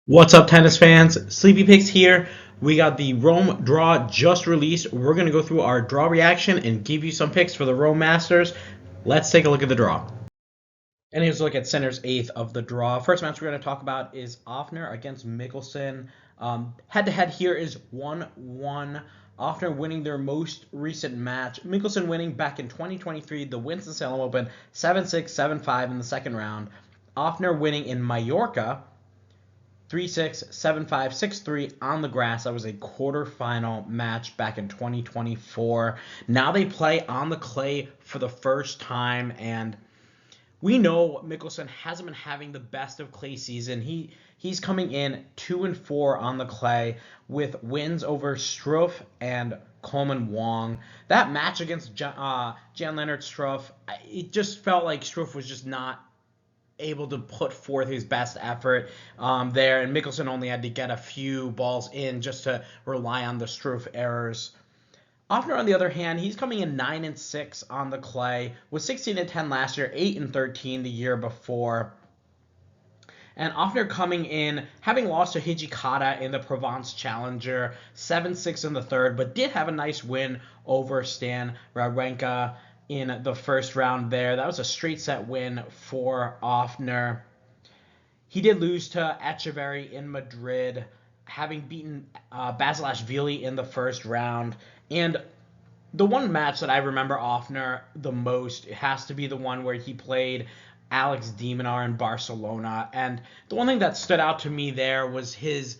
What's up, tennis fans? Sleepy Picks here. We got the Rome draw just released. We're going to go through our draw reaction and give you some picks for the Rome Masters. Let's take a look at the draw. And here's a look at center's eighth of the draw. First match we're going to talk about is Ofner against Michelsen. Head-to-head here is 1-1. Ofner winning their most recent match. Michelsen winning back in 2023, the Winston-Salem Open, 7-6, 7-5 in the second round. Ofner winning in Mallorca, 3-6, 7-5, 6-3 on the grass. That was a quarterfinal match back in 2024. Now they play on the clay for the first time, and we know Michelsen hasn't been having the best of clay season. He's coming in 2-4 on the clay with wins over Struff and Coleman Wong. That match against Jan-Lennard Struff, it just felt like Struff was just not able to put forth his best effort there, and Michelsen only had to get a few balls in just to rely on the Struff errors. Ofner, on the other hand, he's coming in 9-6 on the clay, was 16-10 last year, 8-13 the year before. And Ofner coming in, having lost to Hijikata in the Provence Challenger, 7-6 in the third, but did have a nice win over Stan Wawrinka in the first round there. That was a straight set win for Ofner. He did lose to Echeverry in Madrid, having beaten Basilashvili in the first round. And the one match that I remember Ofner the most, it has to be the one where he played Alex de Minaur in Barcelona. And the one thing that stood out to me there was his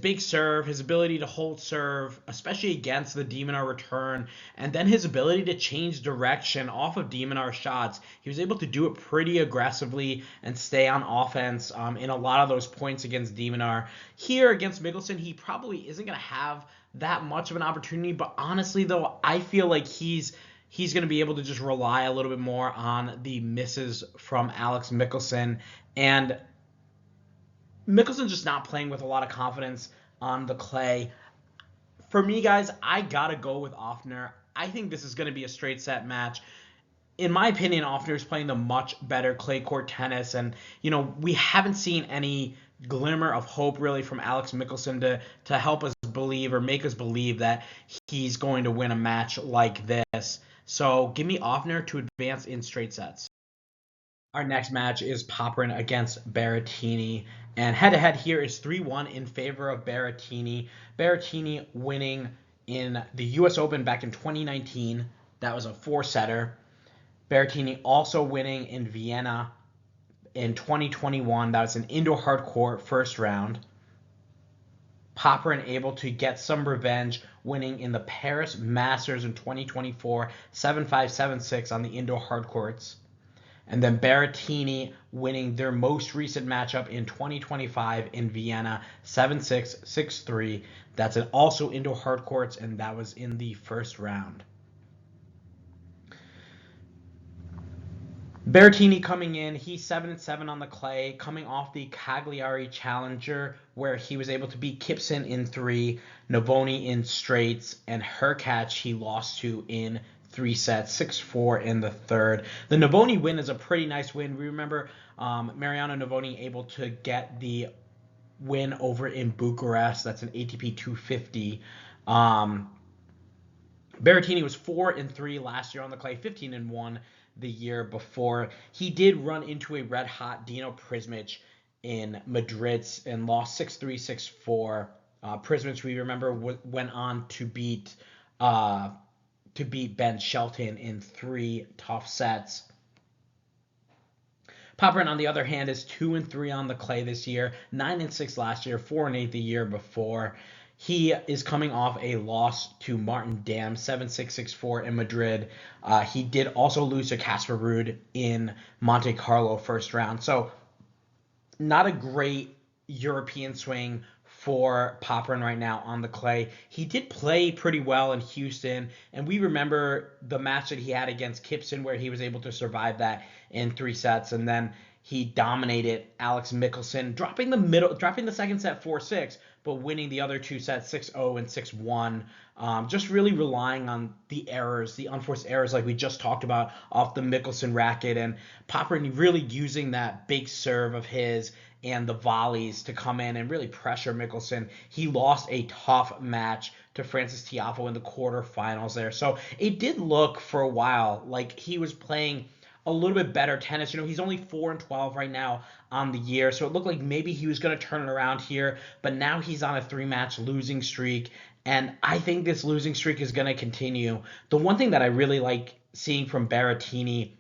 big serve, his ability to hold serve, especially against the de Minaur return, and then his ability to change direction off of de Minaur shots. He was able to do it pretty aggressively and stay on offense in a lot of those points against de Minaur. Here against Michelsen, he probably isn't going to have that much of an opportunity, but honestly, though, I feel like he's going to be able to just rely a little bit more on the misses from Alex Michelsen, and Michelsen's just not playing with a lot of confidence on the clay. For me, guys, I got to go with Ofner. I think this is going to be a straight set match. In my opinion, Ofner is playing the much better clay court tennis, and, we haven't seen any glimmer of hope really from Alex Michelsen to help us believe or make us believe that he's going to win a match like this. So give me Ofner to advance in straight sets. Our next match is Popyrin against Berrettini. And head-to-head here is 3-1 in favor of Berrettini. Berrettini winning in the U.S. Open back in 2019. That was a four-setter. Berrettini also winning in Vienna in 2021. That was an indoor hard court first round. Popyrin able to get some revenge, winning in the Paris Masters in 2024, 7-5, 7-6 on the indoor hard courts. And then Berrettini winning their most recent matchup in 2025 in Vienna, 7-6, 6-3. That's also indoor hard courts, and that was in the first round. Berrettini coming in, he's 7-7 on the clay, coming off the Cagliari Challenger, where he was able to beat Kipson in 3, Navone in straights, and Hurkacz he lost to in 3 sets, 6-4 in the third. The Navone win is a pretty nice win. We remember Mariano Navone able to get the win over in Bucharest. That's an ATP 250. Berrettini was 4-3 last year on the clay, 15-1 the year before. He did run into a red-hot Dino Prismic in Madrid and lost 6-3, 6-4. Prismic, we remember, went on to beat Ben Shelton in 3 tough sets. Popyrin, on the other hand, is 2-3 on the clay this year, 9-6 last year, 4-8 the year before. He is coming off a loss to Martin Dam, 7-6, 6-4 in Madrid. He did also lose to Casper Ruud in Monte Carlo first round. So not a great European swing for Popyrin right now on the clay. He did play pretty well in Houston, and we remember the match that he had against Kipson where he was able to survive that in 3 sets, and then he dominated Alex Michelsen, dropping the second set 4-6, but winning the other 2 sets 6-0 and 6-1. Just really relying on the errors, the unforced errors like we just talked about off the Michelsen racket, and Popyrin really using that big serve of his and the volleys to come in and really pressure Michelsen. He lost a tough match to Francis Tiafoe in the quarterfinals there. So it did look for a while like he was playing a little bit better tennis. He's only 4-12 right now on the year, so it looked like maybe he was going to turn it around here, but now he's on a 3-match losing streak, and I think this losing streak is going to continue. The one thing that I really like seeing from Berrettini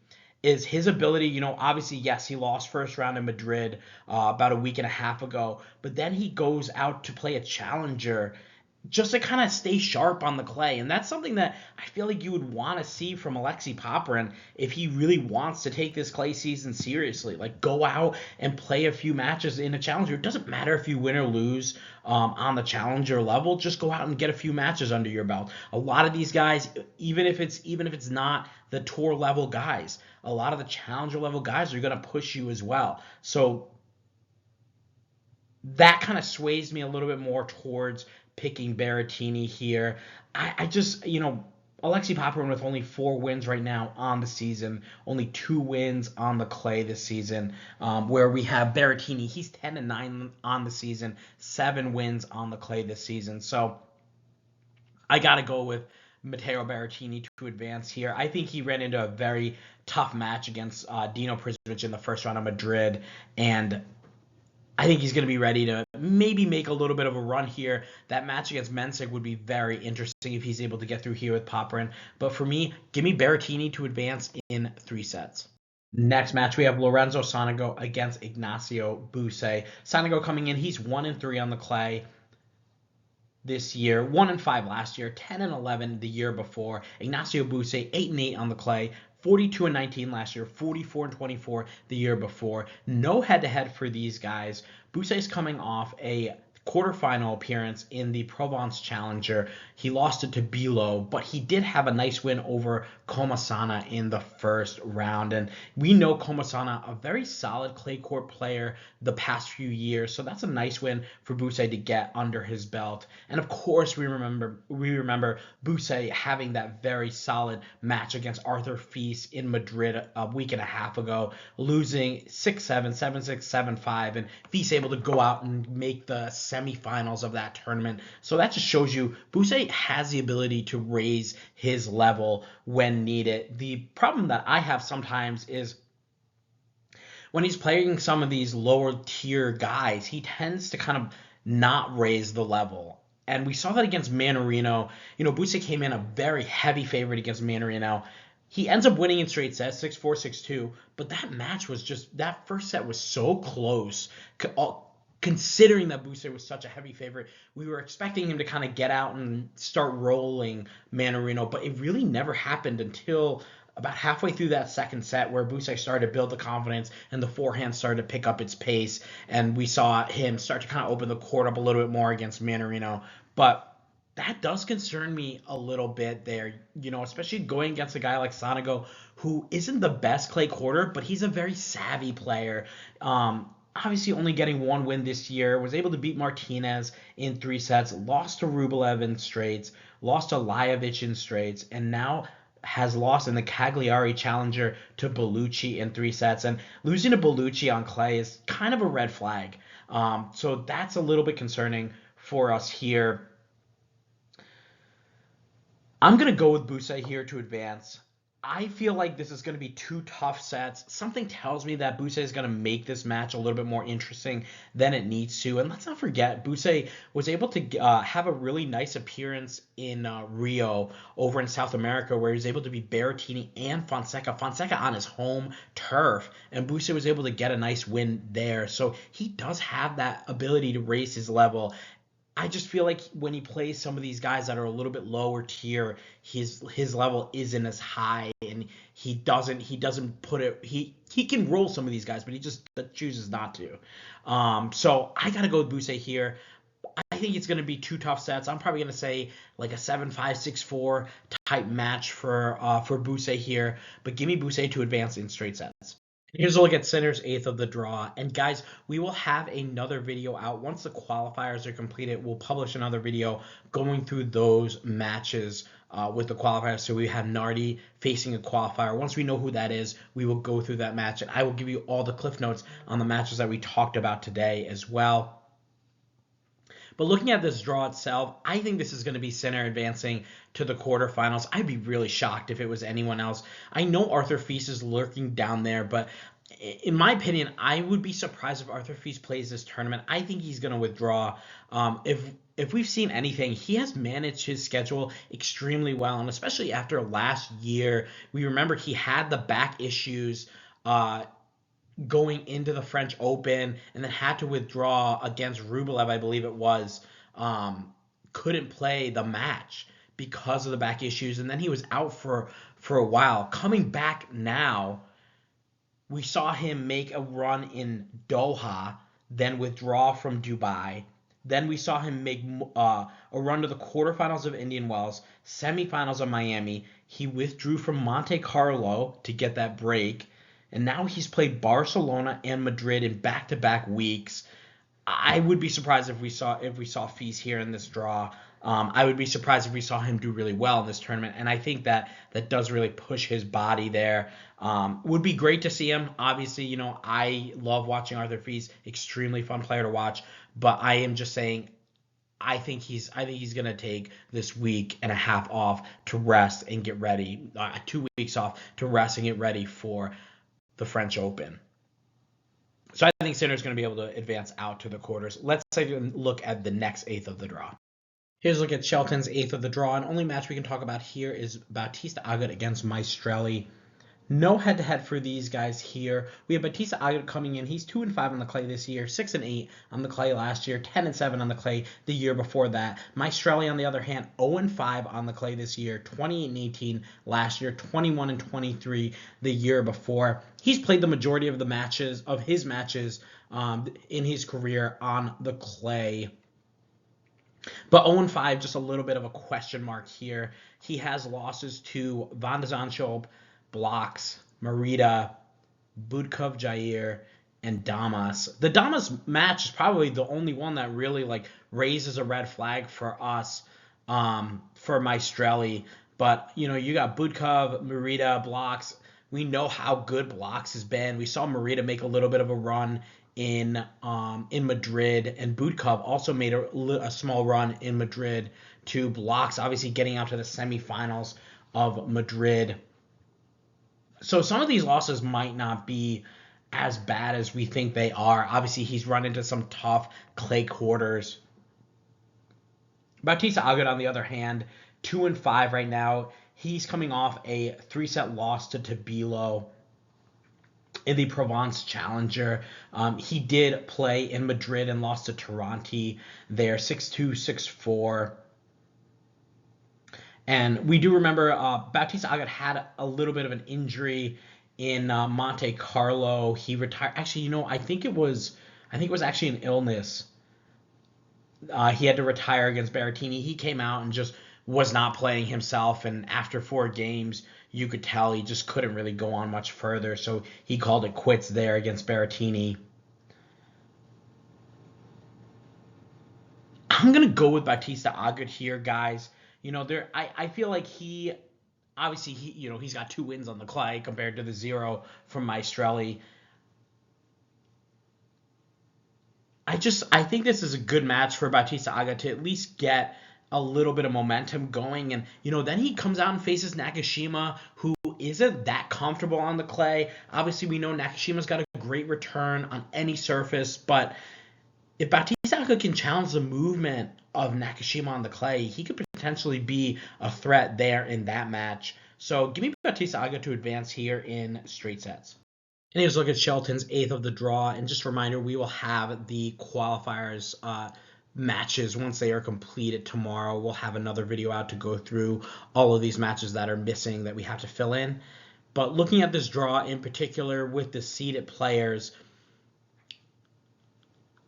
is his ability. Obviously, yes, he lost first round in Madrid about a week and a half ago, but then he goes out to play a challenger just to kind of stay sharp on the clay. And that's something that I feel like you would want to see from Alexei Popyrin if he really wants to take this clay season seriously. Like, go out and play a few matches in a challenger. It doesn't matter if you win or lose on the challenger level. Just go out and get a few matches under your belt. A lot of these guys, even if it's not the tour level guys, a lot of the challenger level guys are going to push you as well. So that kind of sways me a little bit more towards picking Berrettini here. I just, Alexei Popyrin with only 4 wins right now on the season, only 2 wins on the clay this season, where we have Berrettini. He's 10-9 on the season, 7 wins on the clay this season. So I got to go with Matteo Berrettini to advance here. I think he ran into a very tough match against Dino Prizovic in the first round of Madrid, and I think he's going to be ready to maybe make a little bit of a run here. That match against Mensik would be very interesting if he's able to get through here with Popyrin. But for me, give me Berrettini to advance in 3 sets. Next match, we have Lorenzo Sonego against Ignacio Buse. Sonego coming in, he's 1-3 on the clay this year, 1-5 last year, 10-11 the year before. Ignacio Buse, 8-8 on the clay, 42-19 last year, 44-24 the year before. No head-to-head for these guys. Buse is coming off a quarterfinal appearance in the Provence Challenger. He lost it to Bilo, but he did have a nice win over Komasana in the first round. And we know Komasana, a very solid clay court player the past few years. So that's a nice win for Buse to get under his belt. And of course, we remember Buse having that very solid match against Arthur Fils in Madrid a week and a half ago, losing 6-7, 7-6, 7-5, and Fils able to go out and make the semifinals of that tournament. So that just shows you Buse has the ability to raise his level when needed. The problem that I have sometimes is when he's playing some of these lower tier guys, he tends to kind of not raise the level. And we saw that against Mannarino. Buse came in a very heavy favorite against Mannarino. He ends up winning in straight sets, 6-4, 6-2. But that match was that first set was so close. Considering that Buse was such a heavy favorite, we were expecting him to kind of get out and start rolling Mannarino, but it really never happened until about halfway through that second set, where Buse started to build the confidence and the forehand started to pick up its pace, and we saw him start to kind of open the court up a little bit more against Mannarino. But that does concern me a little bit there, especially going against a guy like Sonego, who isn't the best clay courter, but he's a very savvy player. Obviously only getting 1 win this year, was able to beat Martinez in 3 sets, lost to Rublev in straights, lost to Lajovic in straights, and now has lost in the Cagliari Challenger to Bellucci in 3 sets. And losing to Bellucci on clay is kind of a red flag. So that's a little bit concerning for us here. I'm going to go with Buse here to advance. I feel like this is going to be 2 tough sets. Something tells me that Buse is going to make this match a little bit more interesting than it needs to. And let's not forget, Buse was able to have a really nice appearance in Rio over in South America, where he was able to beat Berrettini and Fonseca on his home turf. And Buse was able to get a nice win there. So he does have that ability to raise his level. I just feel like when he plays some of these guys that are a little bit lower tier, his level isn't as high, and he doesn't put it. He can roll some of these guys, but he just chooses not to. So I gotta go with Buse here. I think it's gonna be 2 tough sets. I'm probably gonna say like a 7-5, 6-4 type match for Buse here, but give me Buse to advance in straight sets. Here's a look at Sinner's 8th of the draw. And guys, we will have another video out. Once the qualifiers are completed, we'll publish another video going through those matches with the qualifier. So we have Nardi facing a qualifier. Once we know who that is, we will go through that match, and I will give you all the cliff notes on the matches that we talked about today as well. But looking at this draw itself, I think this is going to be Sinner advancing to the quarterfinals. I'd be really shocked if it was anyone else. I know Arthur Fils is lurking down there, but in my opinion, I would be surprised if Arthur Fils plays this tournament. I think he's going to withdraw. If we've seen anything, he has managed his schedule extremely well, and especially after last year, we remember he had the back issues going into the French Open, and then had to withdraw against Rublev, I believe it was. Couldn't play the match because of the back issues, and then he was out for a while. Coming back now, we saw him make a run in Doha, then withdraw from Dubai. Then we saw him make a run to the quarterfinals of Indian Wells, semifinals of Miami. He withdrew from Monte Carlo to get that break. And now he's played Barcelona and Madrid in back-to-back weeks. I would be surprised if we saw Fils here in this draw. I would be surprised if we saw him do really well in this tournament, and I think that does really push his body there. Would be great to see him. Obviously, I love watching Arthur Fils, extremely fun player to watch. But I am just saying, I think he's gonna take this week and a half off to rest and get ready. 2 weeks off to rest and get ready for the French Open. So I think Sinner's going to be able to advance out to the quarters. Let's take a look at the next eighth of the draw. Here's a look at Shelton's eighth of the draw, and only match we can talk about here is Bautista Agut against Maestrelli. No head-to-head for these guys here. We have Bautista Agut coming in. He's 2-5 on the clay this year, 6-8 on the clay last year, 10-7 on the clay the year before that. Maestrelli, on the other hand, 0-5 on the clay this year, 28-18 last year, 21-23 the year before. He's played the majority of his matches in his career on the clay. But 0-5, just a little bit of a question mark here. He has losses to Van de Zandschulp, Blocks, Merida, Budkov Jair, and Damas. The Damas match is probably the only one that really raises a red flag for us, for Maestrelli. But you got Budkov, Merida, Blocks. We know how good Blocks has been. We saw Merida make a little bit of a run in Madrid, and Budkov also made a small run in Madrid to Blocks, obviously getting out to the semifinals of Madrid. So some of these losses might not be as bad as we think they are. Obviously, he's run into some tough clay quarters. Bautista Agut, on the other hand, 2-5 right now. He's coming off a 3-set loss to Tabilo in the Provence Challenger. He did play in Madrid and lost to Tirante there, 6-2, 6-4. And we do remember Bautista Agut had a little bit of an injury in Monte Carlo. He retired. Actually, I think it was actually an illness. He had to retire against Berrettini. He came out and just was not playing himself, and after 4 games, you could tell he just couldn't really go on much further, so he called it quits there against Berrettini. I'm going to go with Bautista Agut here, guys. I feel like he's got 2 wins on the clay compared to the 0 from Maestrelli. I think this is a good match for Bautista Agut to at least get a little bit of momentum going, and then he comes out and faces Nakashima, who isn't that comfortable on the clay. Obviously, we know Nakashima's got a great return on any surface, but if Bautista Agut can challenge the movement of Nakashima on the clay, he could potentially be a threat there in that match. So give me Bautista Agut to advance here in straight sets. And here's a look at Shelton's eighth of the draw, and just a reminder, we will have the qualifiers matches once they are completed tomorrow. We'll have another video out to go through all of these matches that are missing that we have to fill in. But looking at this draw in particular with the seeded players,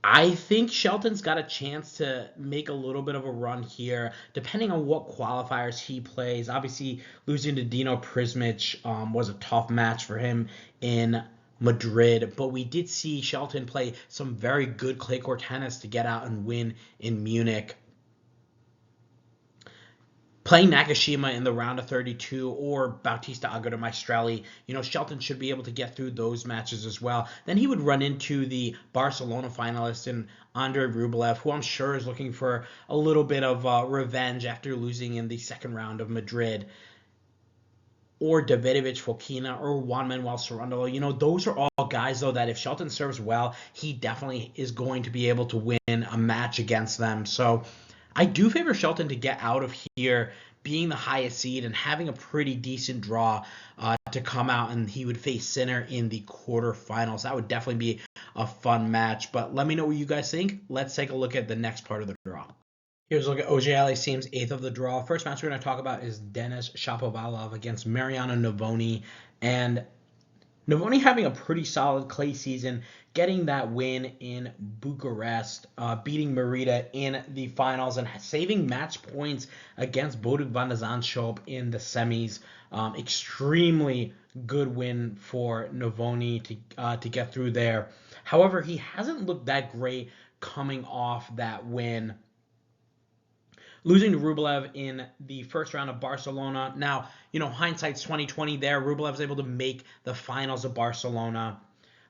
I think Shelton's got a chance to make a little bit of a run here, depending on what qualifiers he plays. Obviously, losing to Dino Prismic was a tough match for him in Madrid, but we did see Shelton play some very good clay court tennis to get out and win in Munich. Playing Nakashima in the round of 32 or Bautista, Agut, or Maestrelli, Shelton should be able to get through those matches as well. Then he would run into the Barcelona finalist in Andrei Rublev, who I'm sure is looking for a little bit of revenge after losing in the second round of Madrid. Or Davidovich Fokina or Juan Manuel Cerundolo. Those are all guys, though, that if Shelton serves well, he definitely is going to be able to win a match against them. So I do favor Shelton to get out of here being the highest seed and having a pretty decent draw to come out, and he would face Sinner in the quarterfinals. That would definitely be a fun match. But let me know what you guys think. Let's take a look at the next part of the draw. Here's a look at Auger-Aliassime's eighth of the draw. First match we're going to talk about is Denis Shapovalov against Mariano Navone. And Navone having a pretty solid clay season, getting that win in Bucharest, beating Merida in the finals, and saving match points against Bodog van de Zandschulp in the semis. Extremely good win for Navone to get through there. However, he hasn't looked that great coming off that win, losing to Rublev in the first round of Barcelona. Now, hindsight's 2020 there. Rublev was able to make the finals of Barcelona.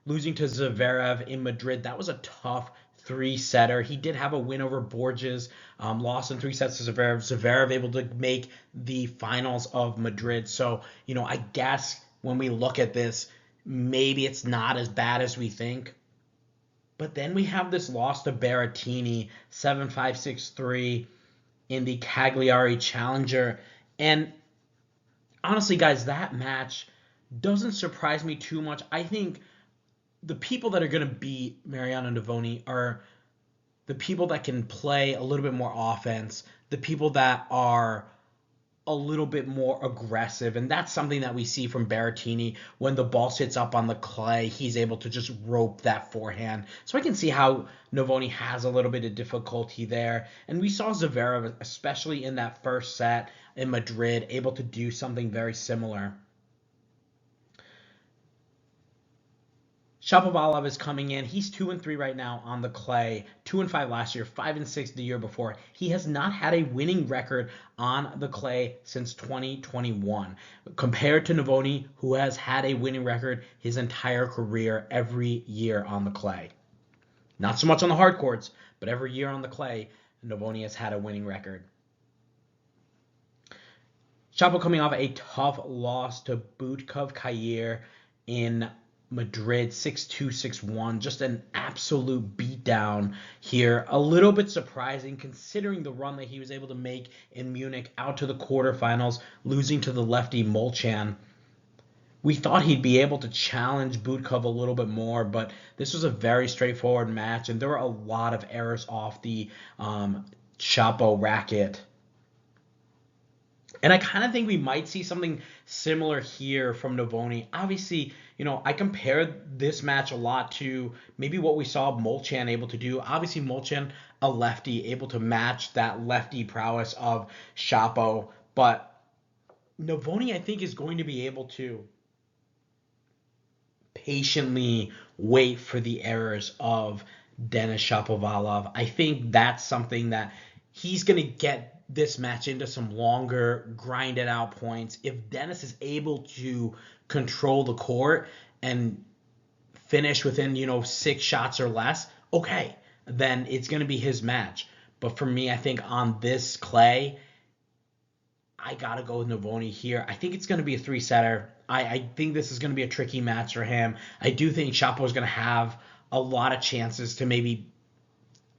Losing to Zverev in Madrid, that was a tough three-setter. He did have a win over Borges, lost in 3 sets to Zverev. Zverev able to make the finals of Madrid. So, I guess when we look at this, maybe it's not as bad as we think. But then we have this loss to Berrettini, 7-5, 6-3. In the Cagliari Challenger. And honestly, guys, that match doesn't surprise me too much. I think the people that are going to beat Mariano Navone are the people that can play a little bit more offense, the people that are a little bit more aggressive, and that's something that we see from Berrettini. When the ball sits up on the clay, he's able to just rope that forehand. So I can see how Navone has a little bit of difficulty there. And we saw Zverev, especially in that first set in Madrid, able to do something very similar. Shapovalov is coming in. He's 2-3 right now on the clay. 2-5 last year, 5-6 the year before. He has not had a winning record on the clay since 2021, compared to Navone, who has had a winning record his entire career every year on the clay. Not so much on the hard courts, but every year on the clay, Navone has had a winning record. Shapo coming off a tough loss to Budkov-Kair in Madrid, 6-2, 6-1. Just an absolute beatdown here. A little bit surprising considering the run that he was able to make in Munich out to the quarterfinals, losing to the lefty Molchan. We thought he'd be able to challenge Budkov a little bit more, but this was a very straightforward match, and there were a lot of errors off the Shapo racket. And I kind of think we might see something similar here from Navone. Obviously, I compared this match a lot to maybe what we saw Molchan able to do. Obviously, Molchan, a lefty, able to match that lefty prowess of Shapo. But Navone, I think, is going to be able to patiently wait for the errors of Denis Shapovalov. I think that's something that he's going to get this match into some longer, grinded out points. If Denis is able to control the court and finish within, 6 shots or less, okay, then it's going to be his match. But for me, I think on this clay, I got to go with Navone here. I think it's going to be a 3-setter. I think this is going to be a tricky match for him. I do think Shapo is going to have a lot of chances to maybe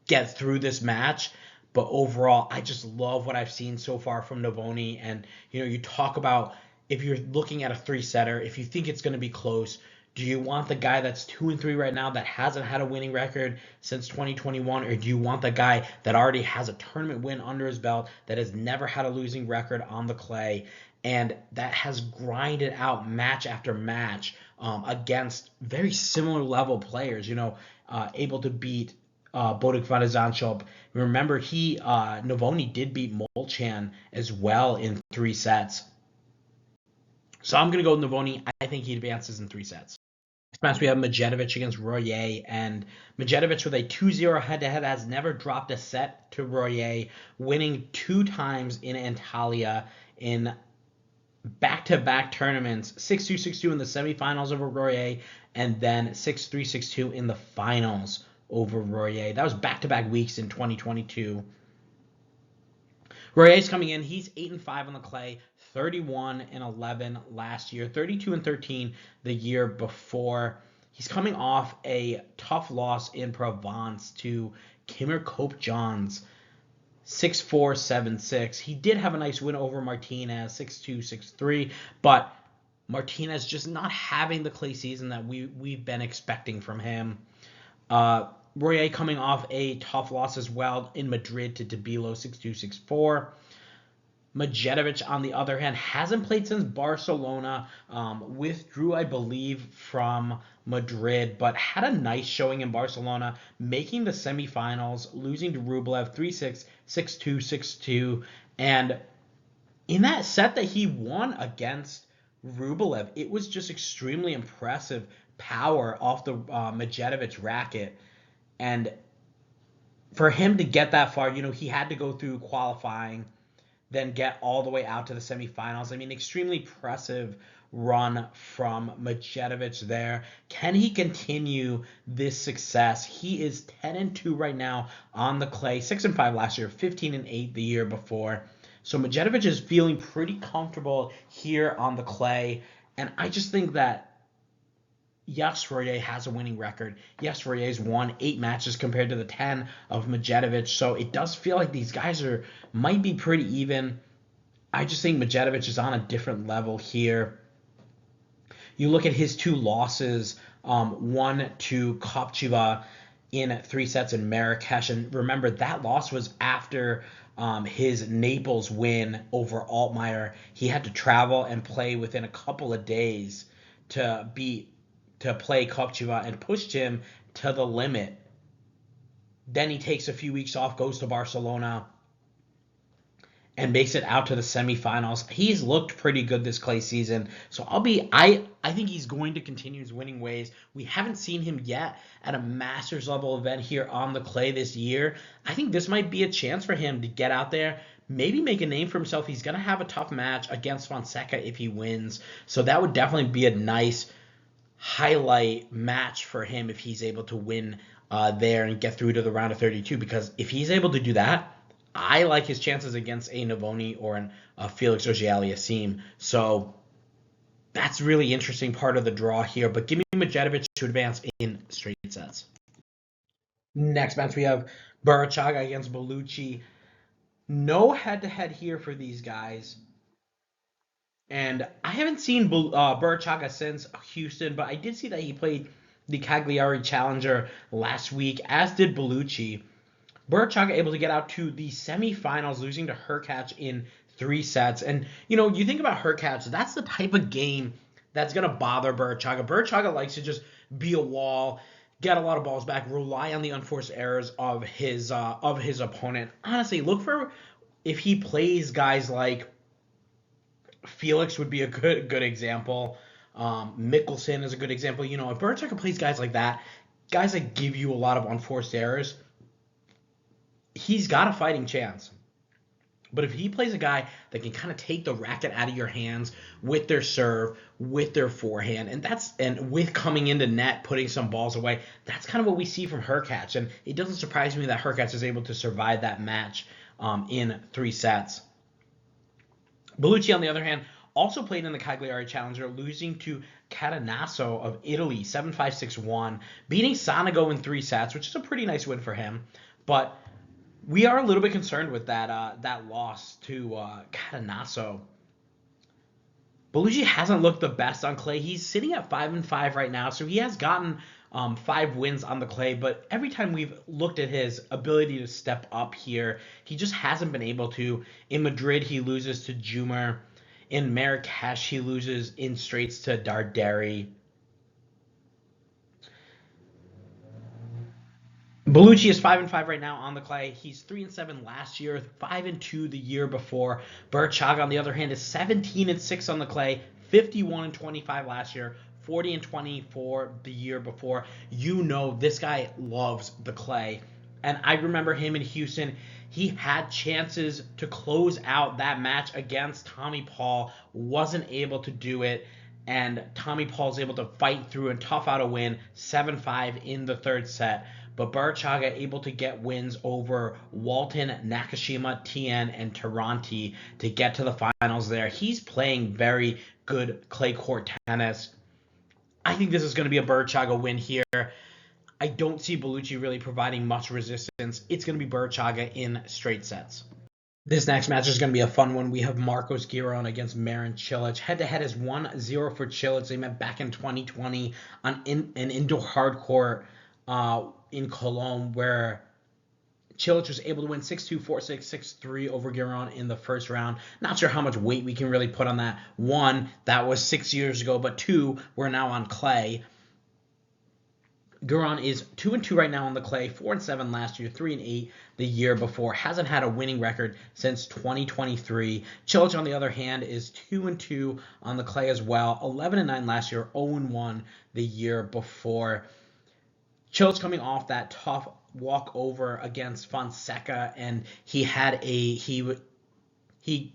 get through this match. But overall, I just love what I've seen so far from Navone. And, you talk about if you're looking at a 3-setter, if you think it's going to be close, do you want the guy that's 2-3 right now that hasn't had a winning record since 2021? Or do you want the guy that already has a tournament win under his belt, that has never had a losing record on the clay, and that has grinded out match after match against very similar level players, able to beat Bodog van de Zandschulp. Remember, Navone did beat Molchan as well in 3 sets. So I'm going to go with Navone. I think he advances in 3 sets. Next we have Medjedovic against Royer, and Medjedovic with a 2-0 head-to-head has never dropped a set to Royer, winning 2 times in Antalya in back-to-back tournaments, 6-2, 6-2 in the semifinals over Royer, and then 6-3, 6-2 in the finals over Royer. That was back-to-back weeks in 2022. Royer's coming in. He's 8-5 on the clay, 31-11 last year, 32-13 the year before. He's coming off a tough loss in Provence to Kimmer Cope-Johns, 6-4, 7-6. He did have a nice win over Martinez, 6-2, 6-3, but Martinez just not having the clay season that we've been expecting from him. Royer coming off a tough loss as well in Madrid to Tabilo, 6-2, 6-4. Medjedovic, on the other hand, hasn't played since Barcelona, withdrew, I believe, from Madrid, but had a nice showing in Barcelona, making the semifinals, losing to Rublev 3-6, 6-2, 6-2, and in that set that he won against Rublev, it was just extremely impressive power off the Medjedovic racket, and for him to get that far, he had to go through qualifying, then get all the way out to the semifinals. I mean, extremely impressive run from Medjedovic there. Can he continue this success? He is 10-2 right now on the clay, 6-5 last year, 15-8 the year before. So Medjedovic is feeling pretty comfortable here on the clay, and I just think that yes, Royer has a winning record. Yes, Royer's won 8 matches compared to the 10 of Medjedovic. So it does feel like these guys might be pretty even. I just think Medjedovic is on a different level here. You look at his 2 losses, one to Kopcheva in 3 sets in Marrakesh. And remember, that loss was after his Naples win over Altmaier. He had to travel and play within a couple of days to play Kopcheva and pushed him to the limit. Then he takes a few weeks off, goes to Barcelona, and makes it out to the semifinals. He's looked pretty good this clay season. So I think he's going to continue his winning ways. We haven't seen him yet at a Masters level event here on the clay this year. I think this might be a chance for him to get out there, maybe make a name for himself. He's going to have a tough match against Fonseca if he wins. So that would definitely be a nice highlight match for him if he's able to win there and get through to the round of 32, because if he's able to do that, I like his chances against a Navone or a Felix Auger-Aliassime. So that's really interesting part of the draw here, but give me Medjedovic to advance in straight sets. Next match we have Burruchaga against Bellucci. No head-to-head here for these guys. And I haven't seen Burruchaga since Houston, but I did see that he played the Cagliari Challenger last week, as did Bellucci. Burruchaga able to get out to the semifinals, losing to Hurkacz in 3 sets. And, you think about Hurkacz, that's the type of game that's going to bother Burruchaga. Burruchaga likes to just be a wall, get a lot of balls back, rely on the unforced errors of his opponent. Honestly, look for if he plays guys like Felix would be a good example. Michelsen is a good example. If Burruchaga plays guys like that, guys that give you a lot of unforced errors, he's got a fighting chance. But if he plays a guy that can kind of take the racket out of your hands with their serve, with their forehand, and with coming into net, putting some balls away, that's kind of what we see from Hurkacz. And it doesn't surprise me that Hurkacz is able to survive that match in 3 sets. Bellucci, on the other hand, also played in the Cagliari Challenger, losing to Cadanasso of Italy, 7-5, 6-1, beating Sonego in 3 sets, which is a pretty nice win for him. But we are a little bit concerned with that loss to Cadanasso. Bellucci hasn't looked the best on clay. He's sitting at 5-5 right now, so he has gotten 5 wins on the clay, but every time we've looked at his ability to step up here, he just hasn't been able to. In Madrid, he loses to Jumer. In Marrakesh, he loses in straights to Darderi. Bellucci is 5-5 right now on the clay. He's 3-7 last year, 5-2 the year before. Burruchaga, on the other hand, is 17-6 on the clay, 51-25 last year, 40-24 the year before. You know this guy loves the clay. And I remember him in Houston. He had chances to close out that match against Tommy Paul, wasn't able to do it, and Tommy Paul's able to fight through and tough out a win, 7-5 in the third set. But Burruchaga able to get wins over Walton, Nakashima, Tien, and Tirante to get to the finals there. He's playing very good clay court tennis. I think this is going to be a Burruchaga win here. I don't see Bellucci really providing much resistance. It's going to be Burruchaga in straight sets. This next match is going to be a fun one. We have Marcos Giron against Marin Cilic. Head-to-head is 1-0 for Cilic. They met back in 2020 on an indoor hard court in Cologne, where Cilic was able to win 6-2, 4-6, 6-3 over Giron in the first round. Not sure how much weight we can really put on that. One, that was 6 years ago, but two, we're now on clay. Giron is 2-2 right now on the clay, 4-7 last year, 3-8 the year before. Hasn't had a winning record since 2023. Cilic, on the other hand, is 2-2 on the clay as well, 11-9 last year, 0-1 the year before. Cilic coming off that tough walkover against Fonseca, and he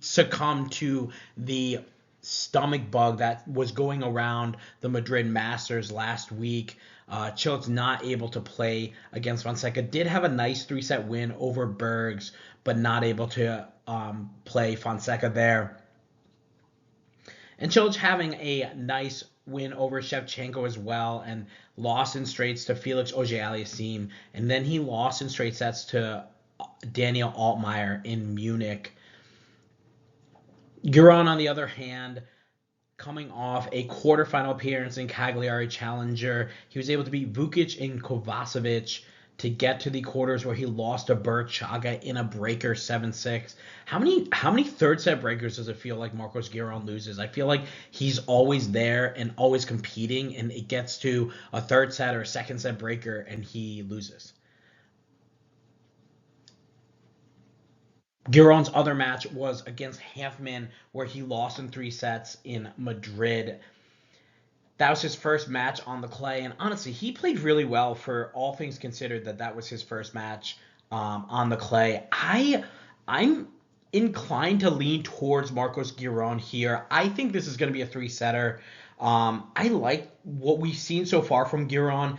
succumbed to the stomach bug that was going around the Madrid Masters last week. Cilic's not able to play against Fonseca. Did have a nice 3-set win over Bergs, but not able to play Fonseca there. And Cilic having a nice win over Shevchenko as well, and lost in straights to Felix Auger-Aliassime, and then he lost in straight sets to Daniel Altmaier in Munich. Giron, on the other hand, coming off a quarterfinal appearance in Cagliari Challenger, he was able to beat Vukic and Kovacevic to get to the quarters, where he lost to Burruchaga in a breaker 7-6. How many third set breakers does it feel like Marcos Giron loses? I feel like he's always there and always competing, and it gets to a third set or a second set breaker and he loses. Giron's other match was against Hanfman, where he lost in 3 sets in Madrid. That was his first match on the clay, and honestly, he played really well for all things considered. That was his first match on the clay. I'm inclined to lean towards Marcos Giron here. I think this is going to be a 3-setter. I like what we've seen so far from Giron,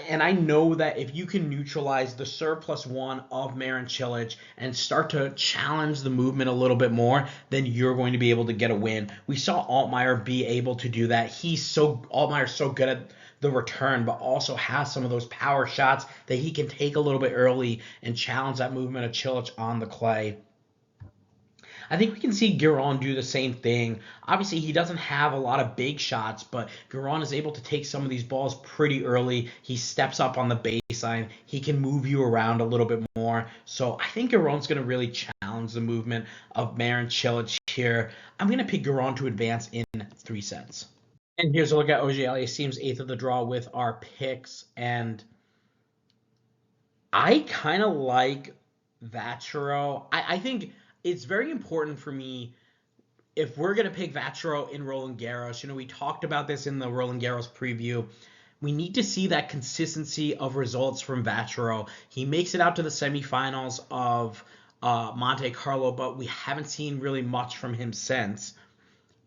and I know that if you can neutralize the serve +1 of Marin Cilic and start to challenge the movement a little bit more, then you're going to be able to get a win. We saw Altmaier be able to do that. Altmaier's so good at the return, but also has some of those power shots that he can take a little bit early and challenge that movement of Cilic on the clay. I think we can see Giron do the same thing. Obviously, he doesn't have a lot of big shots, but Giron is able to take some of these balls pretty early. He steps up on the baseline. He can move you around a little bit more. So I think Giron's going to really challenge the movement of Marin Cilic here. I'm going to pick Giron to advance in 3 sets. And here's a look at Auger-Aliassime's 8th of the draw with our picks. And I kind of like Vacero. I think it's very important for me, if we're going to pick Vacero in Roland Garros. We talked about this in the Roland Garros preview. We need to see that consistency of results from Vacero. He makes it out to the semifinals of Monte Carlo, but we haven't seen really much from him since.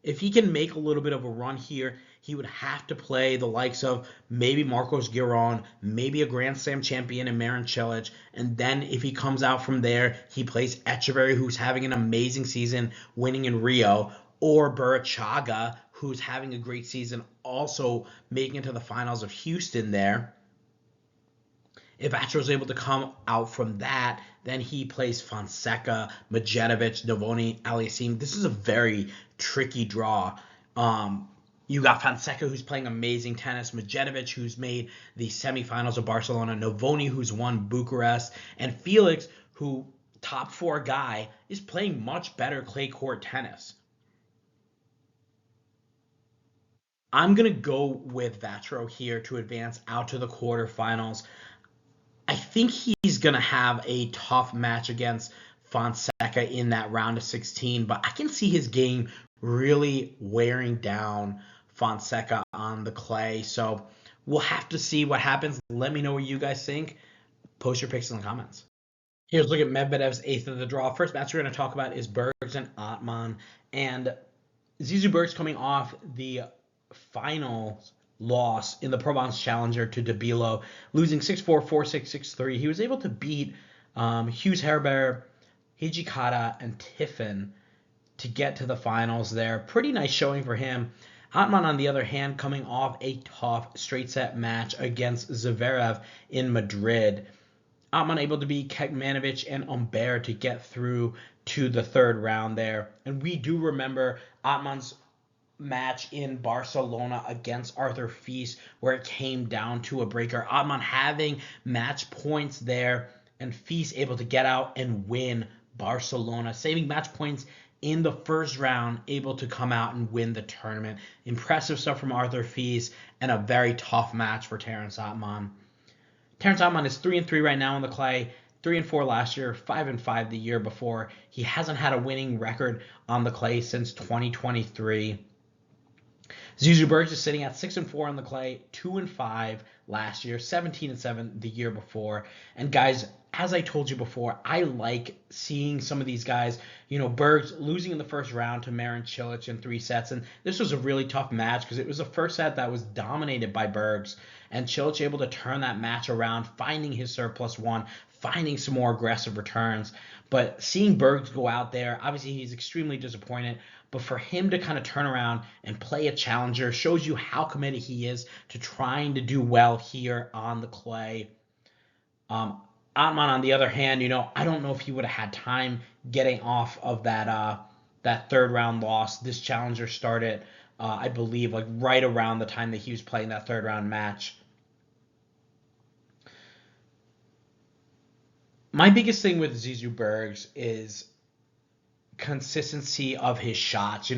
If he can make a little bit of a run here, he would have to play the likes of maybe Marcos Giron, maybe a Grand Slam champion in Marin Cilic, and then if he comes out from there, he plays Echeverry, who's having an amazing season, winning in Rio, or Burruchaga, who's having a great season, also making it to the finals of Houston there. If Vachero's able to come out from that, then he plays Fonseca, Medjedovic, Navone, Aliassime. This is a very tricky draw. You got Fonseca, who's playing amazing tennis, Medjedovic, who's made the semifinals of Barcelona, Navone, who's won Bucharest, and Felix, who, top 4 guy, is playing much better clay court tennis. I'm going to go with Vacero here to advance out to the quarterfinals. I think he's going to have a tough match against Fonseca in that round of 16, but I can see his game really wearing down Fonseca on the clay. So we'll have to see what happens. Let me know what you guys think. Post your picks in the comments. Here's a look at Medvedev's eighth of the draw. First match we're going to talk about is Bergs and Atmane. And Zizou Bergs coming off the final loss in the Provence Challenger to Dabilo, losing 6-4, 4-6, 6-3. He was able to beat Hughes Herbert, Hijikata, and Tiffin to get to the finals there. Pretty nice showing for him. Atmane, on the other hand, coming off a tough straight set match against Zverev in Madrid. Atmane able to beat Kekmanovic and Humbert to get through to the third round there. And we do remember Atmane's match in Barcelona against Arthur Fils, where it came down to a breaker. Atmane having match points there, and Fils able to get out and win Barcelona, saving match points in the first round, able to come out and win the tournament. Impressive stuff from Arthur Fils, and a very tough match for Terence Atmane. Terence Atmane is 3-3 right now on the clay, 3-4 last year, 5-5 the year before. He hasn't had a winning record on the clay since 2023. Zizou Bergs is sitting at 6-4 on the clay, 2-5 last year, 17-7 the year before. And guys, as I told you before, I like seeing some of these guys. Bergs losing in the first round to Marin Cilic in 3 sets, and this was a really tough match because it was the first set that was dominated by Bergs, and Cilic able to turn that match around, finding his serve +1, finding some more aggressive returns. But seeing Bergs go out there, obviously he's extremely disappointed, but for him to kind of turn around and play a challenger shows you how committed he is to trying to do well here on the clay. Atmane, on the other hand, I don't know if he would have had time getting off of that third round loss. This challenger started, I believe, like right around the time that he was playing that third round match. My biggest thing with Zizou Bergs is consistency of his shots.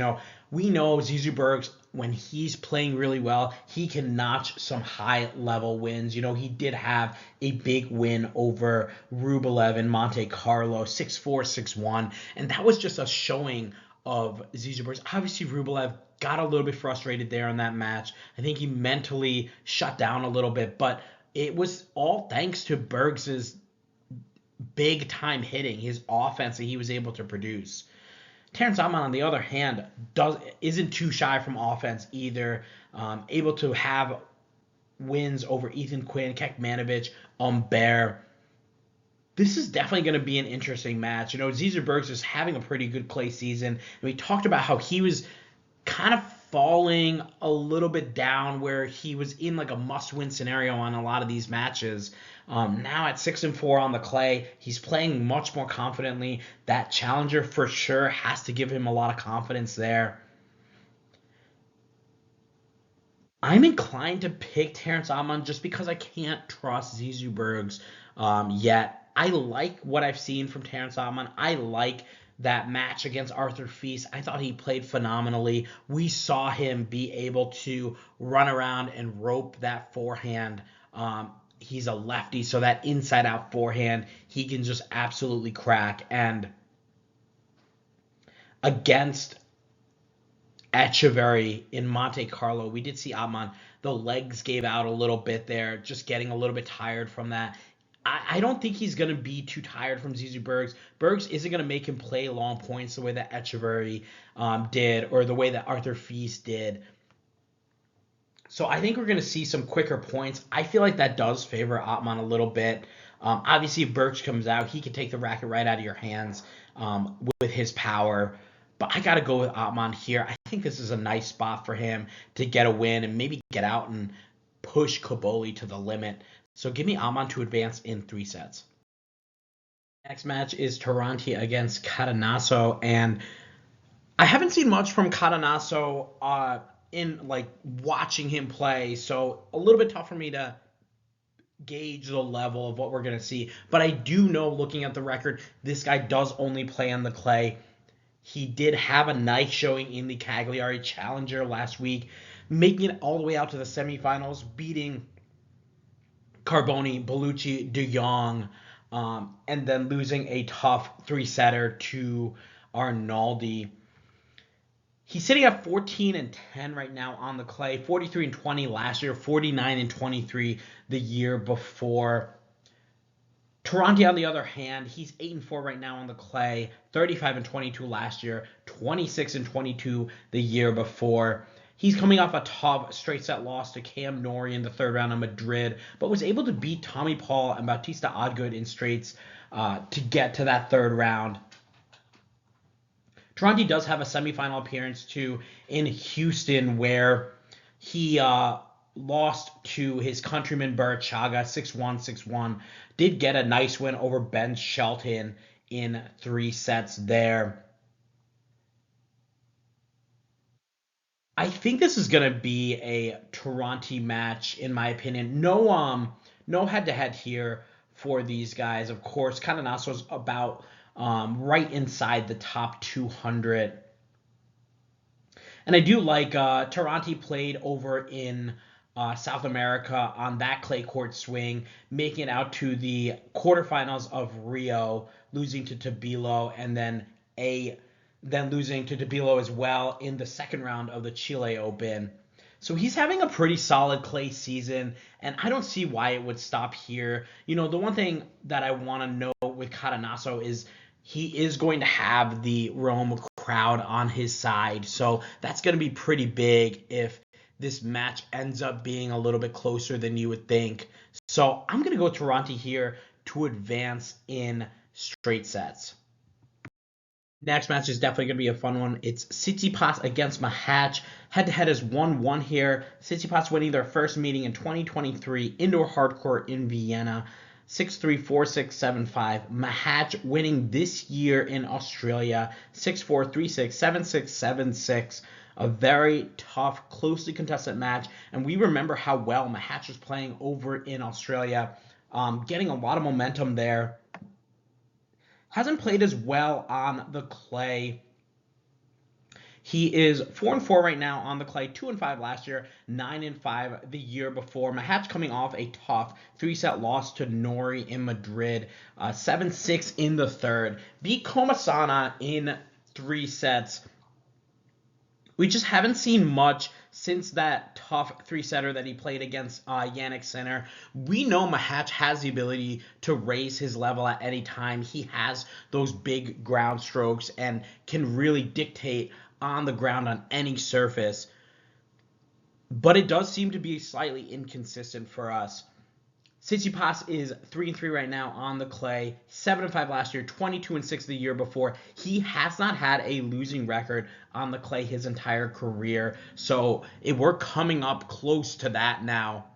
We know Zizou Bergs, when he's playing really well, he can notch some high-level wins. He did have a big win over Rublev in Monte Carlo, 6-4, 6-1, and that was just a showing of Zizou Bergs. Obviously, Rublev got a little bit frustrated there in that match. I think he mentally shut down a little bit, but it was all thanks to Bergs's big-time hitting, his offense that he was able to produce. Terence Atmane, on the other hand, isn't too shy from offense either. Able to have wins over Ethan Quinn, Kekmanovic, Humbert. This is definitely going to be an interesting match. Zizou Bergs is having a pretty good clay season. And we talked about how he was kind of falling a little bit down, where he was in like a must-win scenario on a lot of these matches. Now at 6-4 on the clay, he's playing much more confidently. That challenger for sure has to give him a lot of confidence there. I'm inclined to pick Terence Atmane just because I can't trust Zizou Bergs yet. I like what I've seen from Terence Atmane. I like that match against Arthur Fils. I thought he played phenomenally. We saw him be able to run around and rope that forehand. He's a lefty, so that inside-out forehand, he can just absolutely crack. And against Etcheverry in Monte Carlo, we did see Atmane, the legs gave out a little bit there, just getting a little bit tired from that. I don't think he's going to be too tired from Zizou Bergs. Bergs isn't going to make him play long points the way that Etcheverry did, or the way that Arthur Fils did. So I think we're going to see some quicker points. I feel like that does favor Atmane a little bit. Obviously, if Bergs comes out, he can take the racket right out of your hands with his power. But I got to go with Atmane here. I think this is a nice spot for him to get a win and maybe get out and push Caboli to the limit. So give me Atmane to advance in 3 sets. Next match is Tirante against Cadanasso, and I haven't seen much from Cadanasso in watching him play, so a little bit tough for me to gauge the level of what we're going to see. But I do know, looking at the record, this guy does only play on the clay. He did have a nice showing in the Cagliari Challenger last week, making it all the way out to the semifinals, beating Carboni, Bellucci, De Jong, and then losing a tough 3-setter to Arnaldi. He's sitting at 14-10 right now on the clay, 43-20 last year, 49-23 the year before. Tirante, on the other hand, he's 8-4 right now on the clay, 35-22 last year, 26-22 the year before. He's coming off a tough straight set loss to Cam Norrie in the third round of Madrid, but was able to beat Tommy Paul and Bautista Agut in straights to get to that third round. Tirante does have a semifinal appearance too in Houston, where he lost to his countryman Burruchaga 6-1, 6-1. Did get a nice win over Ben Shelton in 3 sets there. I think this is gonna be a Tirante match, in my opinion. No head-to-head here for these guys. Of course, Cadenasso's about right inside the top 200. And I do like Tirante played over in South America on that clay court swing, making it out to the quarterfinals of Rio, losing to Tabilo, and then losing to Tabilo as well in the second round of the Chile Open. So he's having a pretty solid clay season, and I don't see why it would stop here. You know, the one thing that I want to know with Cadanasso is he is going to have the Rome crowd on his side. So that's going to be pretty big if this match ends up being a little bit closer than you would think. So I'm going to go Tirante here to advance in straight sets. Next match is definitely going to be a fun one. It's Tsitsipas against Machac. Head-to-head is 1-1 here. Tsitsipas winning their first meeting in 2023 indoor hardcourt in Vienna. 6-3, 4-6, 7-5. Machac winning this year in Australia. 6-4, 3-6, 7-6, 7-6. A very tough, closely contested match. And we remember how well Machac was playing over in Australia. Getting a lot of momentum there. Hasn't played as well on the clay. He is 4-4 right now on the clay, 2-5 last year, 9-5 the year before. Machac coming off a tough 3-set loss to Norrie in Madrid, 7-6 in the third. Beat Komasana in 3 sets. We just haven't seen much since that tough 3-setter that he played against Jannik Sinner. We know Machac has the ability to raise his level at any time. He has those big ground strokes and can really dictate on the ground on any surface. But it does seem to be slightly inconsistent for us. Tsitsipas is 3-3 right now on the clay, 7-5 last year, 22-6 the year before. He has not had a losing record on the clay his entire career, so we're coming up close to that now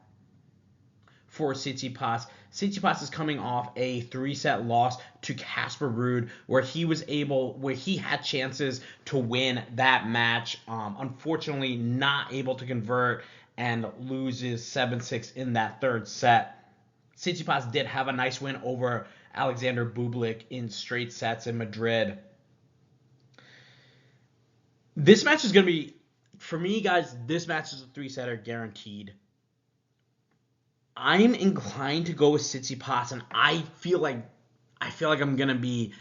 for Tsitsipas. Tsitsipas is coming off a 3-set loss to Casper Ruud, where he had chances to win that match. Unfortunately, not able to convert and loses 7-6 in that third set. Tsitsipas did have a nice win over Alexander Bublik in straight sets in Madrid. This match is going to be, for me, guys, this match is a 3-setter guaranteed. I'm inclined to go with Tsitsipas, and I feel like I'm going to be,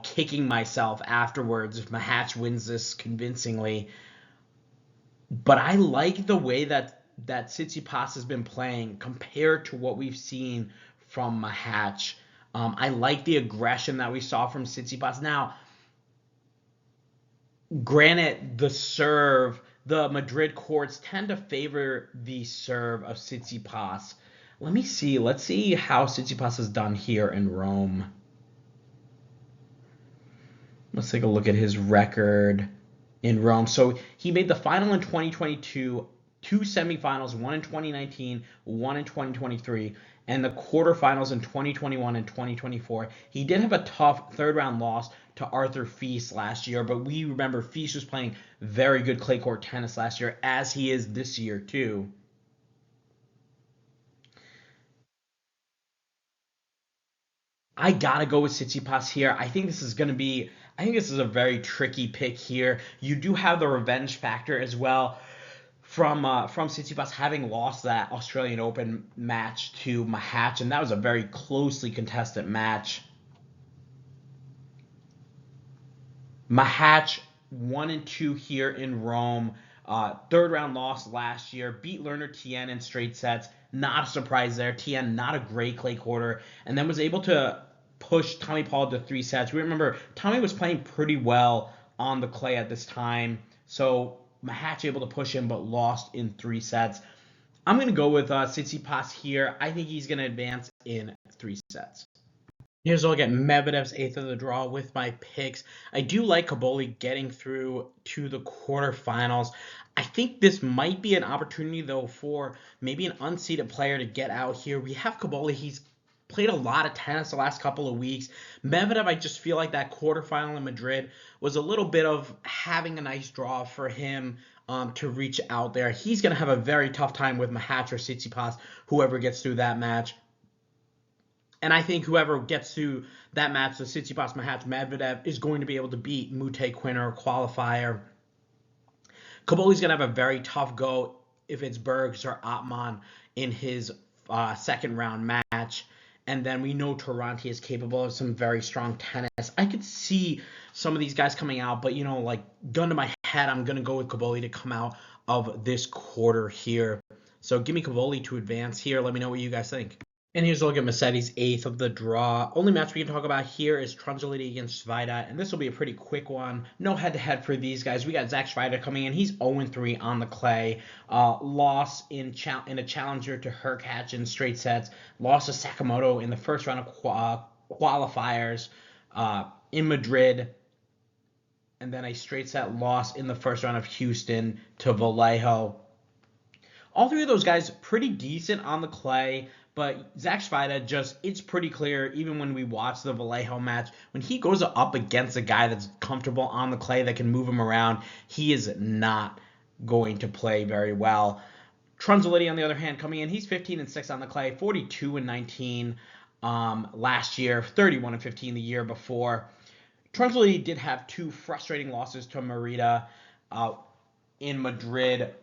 kicking myself afterwards if Machac wins this convincingly. But I like the way that Tsitsipas has been playing compared to what we've seen from Machac. I like the aggression that we saw from Tsitsipas. Now, granted, the Madrid courts tend to favor the serve of Tsitsipas. Let's see how Tsitsipas has done here in Rome. Let's take a look at his record in Rome. So he made the final in 2022, 2 semifinals, one in 2019, one in 2023, and the quarterfinals in 2021 and 2024. He did have a tough third-round loss to Arthur Fils last year, but we remember Fils was playing very good clay court tennis last year, as he is this year too. I gotta go with Tsitsipas here. I think this is a very tricky pick here. You do have the revenge factor as well from Tsitsipas having lost that Australian Open match to Machac, and that was a very closely contested match. Machac 1-2 here in Rome. Third round loss last year. Beat Lerner Tien in straight sets. Not a surprise there. Tien, not a great clay quarter. And then was able to push Tommy Paul to 3 sets. We remember Tommy was playing pretty well on the clay at this time. So Machac able to push him, but lost in 3 sets. I'm going to go with Tsitsipas here. I think he's going to advance in 3 sets. Here's a look at Medvedev's 8th of the draw with my picks. I do like Carabelli getting through to the quarterfinals. I think this might be an opportunity, though, for maybe an unseeded player to get out here. We have Carabelli. He's played a lot of tennis the last couple of weeks. Medvedev, I just feel like that quarterfinal in Madrid was a little bit of having a nice draw for him to reach out there. He's going to have a very tough time with Machac or Tsitsipas, whoever gets through that match. And I think whoever gets to that match, the Tsitsipas, Machac, Medvedev, is going to be able to beat Mute Quinner qualifier. Carabelli's going to have a very tough go if it's Bergs or Atmane in his second round match. And then we know Tirante is capable of some very strong tennis. I could see some of these guys coming out, but, like, gun to my head, I'm going to go with Carabelli to come out of this quarter here. So give me Carabelli to advance here. Let me know what you guys think. And here's a look at Musetti's 8th of the draw. Only match we can talk about here is Trungeliti against Svajda, and this will be a pretty quick one. No head-to-head for these guys. We got Zach Svajda coming in. He's 0-3 on the clay. Loss in a challenger to Hurkacz in straight sets. Loss to Sakamoto in the first round of qualifiers in Madrid. And then a straight set loss in the first round of Houston to Vallejo. All 3 of those guys pretty decent on the clay. But Zach Svajda it's pretty clear, even when we watch the Vallejo match, when he goes up against a guy that's comfortable on the clay that can move him around, he is not going to play very well. Trungeliti, on the other hand, coming in, he's 15-6 on the clay, 42-19 last year, 31-15 the year before. Trungeliti did have 2 frustrating losses to Merida in Madrid.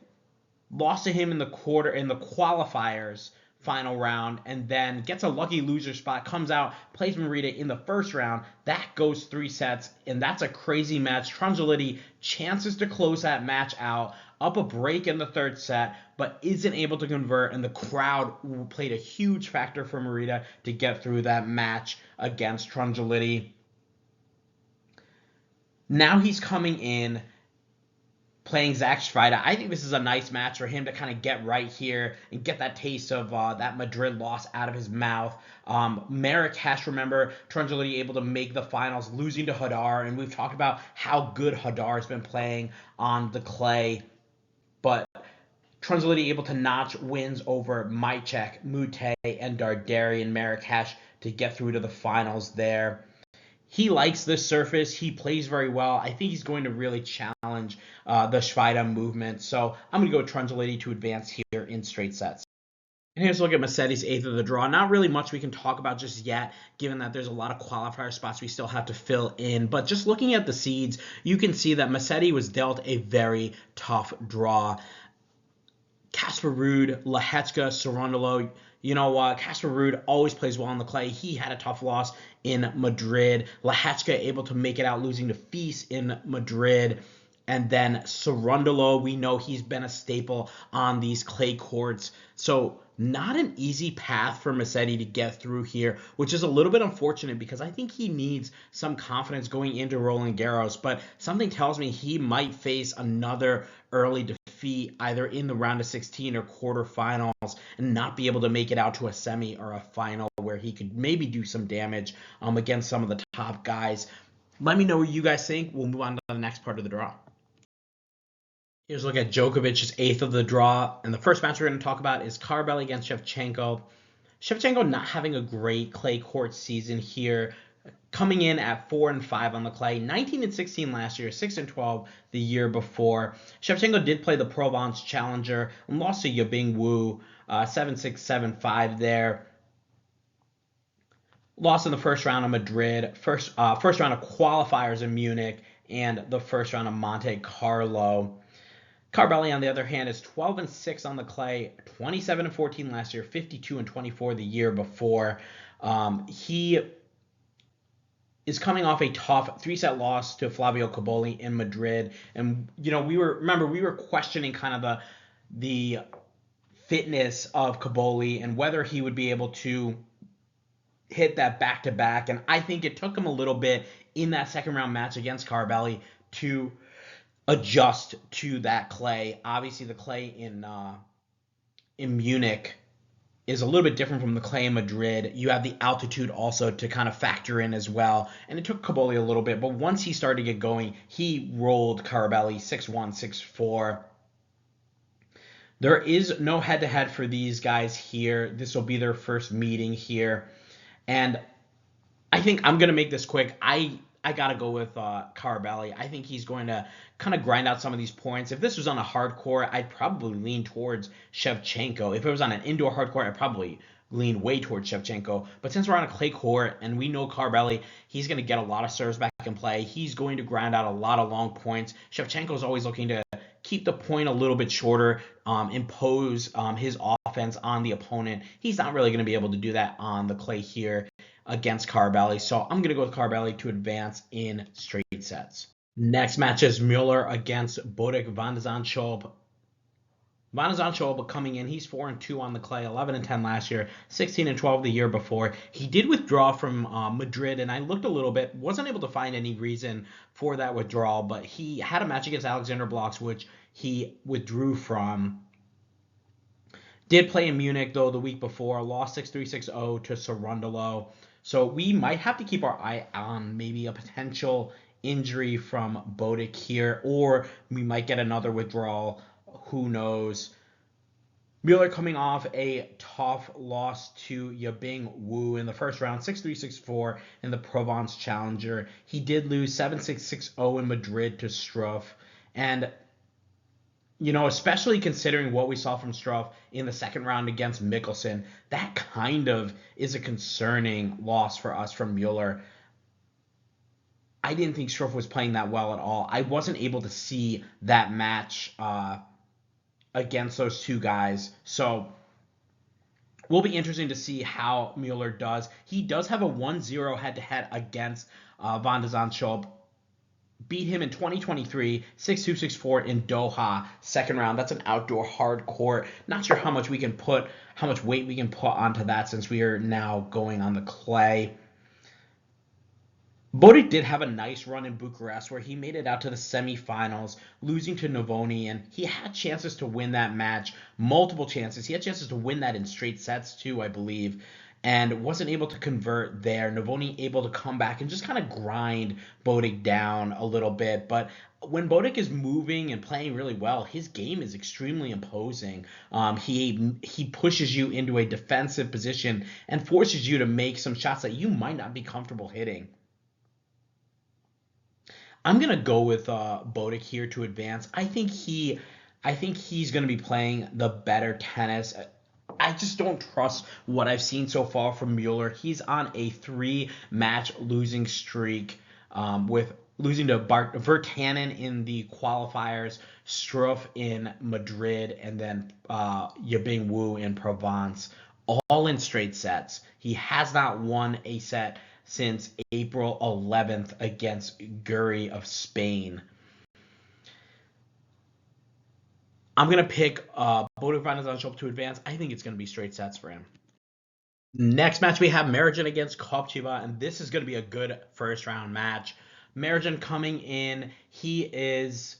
Lost to him in the qualifiers final round, and then gets a lucky loser spot, comes out, plays Merida in the first round. That goes 3 sets, and that's a crazy match. Trungeliti chances to close that match out, up a break in the 3rd set, but isn't able to convert, and the crowd played a huge factor for Merida to get through that match against Trungeliti. Now he's coming in playing Zach Svajda. I think this is a nice match for him to kind of get right here and get that taste of that Madrid loss out of his mouth. Machac, remember, Trungeliti able to make the finals, losing to Hadar, and we've talked about how good Hadar has been playing on the clay. But Trungeliti able to notch wins over Machac, Mute, and Dardarian Machac to get through to the finals there. He likes this surface. He plays very well. I think he's going to really challenge the Svajda movement. So I'm going to go with Trungeliti to advance here in straight sets. And here's a look at Musetti's 8th of the draw. Not really much we can talk about just yet, given that there's a lot of qualifier spots we still have to fill in. But just looking at the seeds, you can see that Musetti was dealt a very tough draw. Casper Ruud, Lehecka, Cerundolo. You know what? Casper Ruud always plays well on the clay. He had a tough loss in Madrid. Lehecka able to make it out, losing to Feast in Madrid. And then Cerundolo, we know he's been a staple on these clay courts. So not an easy path for Musetti to get through here, which is a little bit unfortunate because I think he needs some confidence going into Roland Garros. But something tells me he might face another early defeat either in the round of 16 or quarterfinals and not be able to make it out to a semi or a final where he could maybe do some damage against some of the top guys. Let me know what you guys think. We'll move on to the next part of the draw. Here's a look at Djokovic's 8th of the draw. And the first match we're going to talk about is Carabelli against Shevchenko. Shevchenko not having a great clay court season here. Coming in at 4-5 on the clay. 19-16 last year. 6-12 the year before. Shevchenko did play the Provence Challenger and lost to Yibing Wu. 7-6, 7-5 there. Lost in the first round of Madrid. First round of qualifiers in Munich. And the first round of Monte Carlo. Carabelli, on the other hand, is 12-6 on the clay, 27-14 last year, 52-24 the year before. He is coming off a tough 3-set loss to Flavio Cobolli in Madrid. And, we were questioning kind of the fitness of Cobolli and whether he would be able to hit that back-to-back. And I think it took him a little bit in that second round match against Carabelli to adjust to that clay. Obviously, the clay in Munich is a little bit different from the clay in Madrid. You have the altitude also to kind of factor in as well. And it took Cobolli a little bit, but once he started to get going, he rolled Carabelli 6-1, 6-4. There is no head-to-head for these guys here. This will be their first meeting here. And I think I'm going to make this quick. I got to go with Carabelli. I think he's going to kind of grind out some of these points. If this was on a hard court, I'd probably lean towards Shevchenko. If it was on an indoor hard court, I'd probably lean way towards Shevchenko. But since we're on a clay court and we know Carabelli, he's going to get a lot of serves back in play. He's going to grind out a lot of long points. Shevchenko's always looking to keep the point a little bit shorter, impose his offense on the opponent. He's not really going to be able to do that on the clay here against Carabelli. So I'm going to go with Carabelli to advance in straight sets. Next match is Muller against Bodek van de Zandschulp. Van de Zandschulp coming in, he's 4-2 on the clay, 11-10 last year, 16-12 the year before. He did withdraw from Madrid, and I looked a little bit, wasn't able to find any reason for that withdrawal, but he had a match against Alexander Blocks, which he withdrew from. Did play in Munich, though, the week before, lost 6-3, 6-0 to Sarundalo. So we might have to keep our eye on maybe a potential injury from Bodek here, or we might get another withdrawal. Who knows? Muller coming off a tough loss to Yabing Wu in the first round, 6-3, 6-4 in the Provence Challenger. He did lose 7-6, 6-0 in Madrid to Struff. And, especially considering what we saw from Struff in the second round against Michelsen, that kind of is a concerning loss for us from Muller. I didn't think Struff was playing that well at all. I wasn't able to see that match against those two guys. So will be interesting to see how Muller does. He does have a 1-0 head-to-head against Van de Zandschulp. Beat him in 2023, 6-2, 6-4 in Doha, second round. That's an outdoor hard court. Not sure how much weight we can put onto that since we are now going on the clay. Bodek did have a nice run in Bucharest where he made it out to the semifinals, losing to Navone, and he had chances to win that match, multiple chances. He had chances to win that in straight sets too, I believe, and wasn't able to convert there. Navone able to come back and just kind of grind Bodek down a little bit. But when Bodek is moving and playing really well, his game is extremely imposing. He pushes you into a defensive position and forces you to make some shots that you might not be comfortable hitting. I'm gonna go with Bodek here to advance. I think he's gonna be playing the better tennis. I just don't trust what I've seen so far from Muller. He's on a 3-match losing streak, with losing to Virtanen in the qualifiers, Struff in Madrid, and then Yabing Wu in Provence, all in straight sets. He has not won a set since April 11th against Guri of Spain. I'm going to pick Bodek van de Zandschulp to advance. I think it's going to be straight sets for him. Next match, we have Merijan against Kopchiva, and this is going to be a good first-round match. Merijan coming in, he is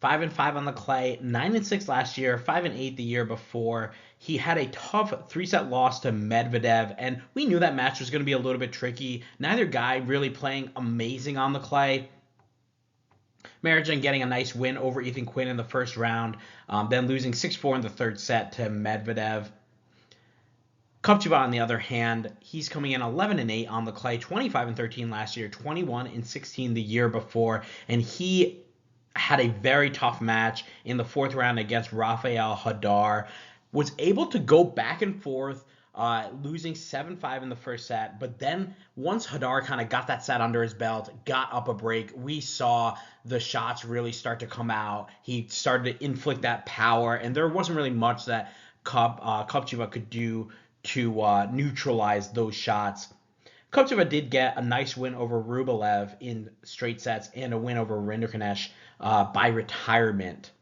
5-5 on the clay, 9-6 last year, 5-8 the year before. He had a tough 3-set loss to Medvedev, and we knew that match was going to be a little bit tricky. Neither guy really playing amazing on the clay. Merijan getting a nice win over Ethan Quinn in the first round, then losing 6-4 in the third set to Medvedev. Kopchiva, on the other hand, he's coming in 11-8 on the clay, 25-13 last year, 21-16 the year before, and he had a very tough match in the fourth round against Rafael Hadar. Was able to go back and forth, losing 7-5 in the first set, but then once Hadar kind of got that set under his belt, got up a break, we saw the shots really start to come out. He started to inflict that power, and there wasn't really much that Kopchiva could do to neutralize those shots. Kopcheva did get a nice win over Rublev in straight sets and a win over Rinderknecht by retirement.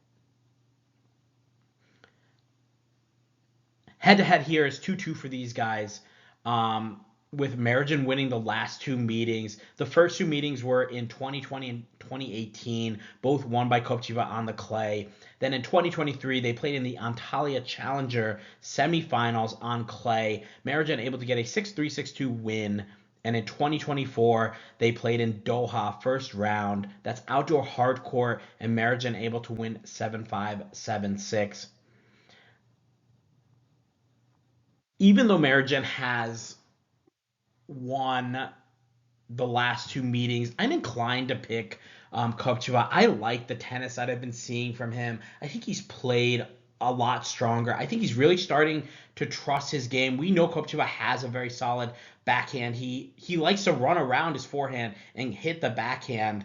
Head-to-head here is 2-2 for these guys, with Marigin winning the last two meetings. The first two meetings were in 2020 and 2018, both won by Kopcheva on the clay. Then in 2023, they played in the Antalya Challenger semifinals on clay. Marigin able to get a 6-3, 6-2 win. And in 2024, they played in Doha first round. That's outdoor hard court, and Marigin able to win 7-5, 7-6. Even though Marigin has won the last two meetings, I'm inclined to pick Kopcheva. I like the tennis that I've been seeing from him. I think he's played a lot stronger. I think he's really starting to trust his game. We know Kopcheva has a very solid backhand. He likes to run around his forehand and hit the backhand.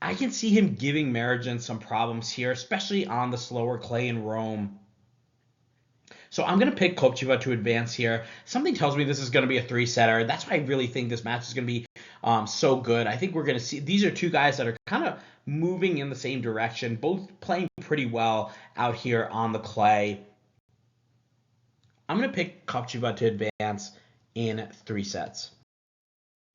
I can see him giving Marigin some problems here, especially on the slower clay in Rome. So I'm going to pick Kopcheva to advance here. Something tells me this is going to be a three-setter. That's why I really think this match is going to be so good. I think we're going to see these are two guys that are kind of moving in the same direction, both playing pretty well out here on the clay. I'm going to pick Kopcheva to advance in 3 sets.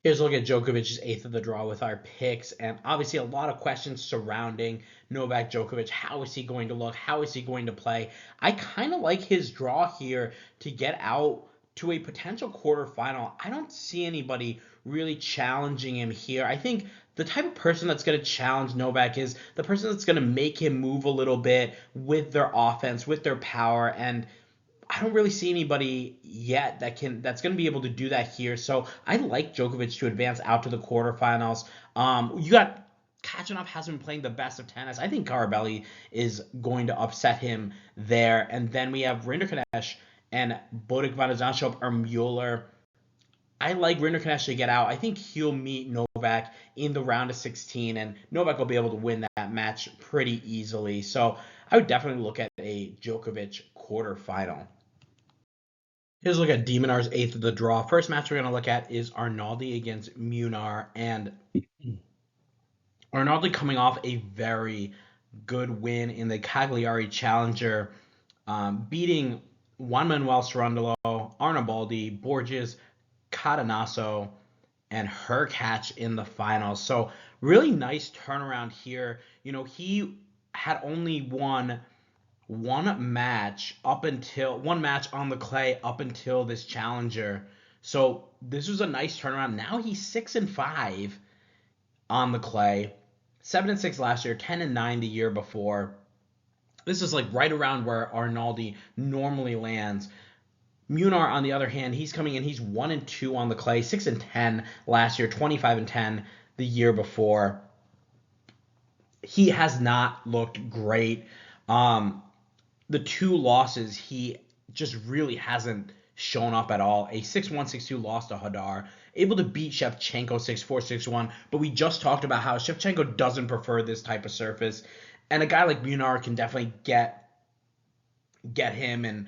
Here's a look at Djokovic's eighth of the draw with our picks, and obviously a lot of questions surrounding Novak Djokovic. How is he going to look? How is he going to play? I kind of like his draw here to get out to a potential quarterfinal. I don't see anybody really challenging him here. I think the type of person that's going to challenge Novak is the person that's going to make him move a little bit with their offense, with their power, and I don't really see anybody yet that's going to be able to do that here. So I like Djokovic to advance out to the quarterfinals. You got Khachanov hasn't been playing the best of tennis. I think Carabelli is going to upset him there. And then we have Rinderknecht and Bodek van Zandschulp or Muller. I like Rinderknecht to get out. I think he'll meet Novak in the round of 16, and Novak will be able to win that match pretty easily. So I would definitely look at a Djokovic quarterfinal. Here's a look at de Minar's eighth of the draw. First match we're going to look at is Arnaldi against Munar. And Arnaldi coming off a very good win in the Cagliari Challenger, beating Juan Manuel Cerundolo, Arnabaldi, Borges, Cadanasso, and Hurkacz in the finals. So really nice turnaround here. You know, he had only won one match on the clay up until this challenger. So this was a nice turnaround. Now he's 6-5 on the clay, 7-6 last year, 10-9 the year before. This is like right around where Arnaldi normally lands. Munar, on the other hand, he's coming in. He's 1-2 on the clay, 6-10 last year, 25-10 the year before. He has not looked great. The two losses, he just really hasn't shown up at all. A 6-1, 6-2 loss to Hadar. Able to beat Shevchenko 6-4, 6-1. But we just talked about how Shevchenko doesn't prefer this type of surface. And a guy like Munar can definitely get him and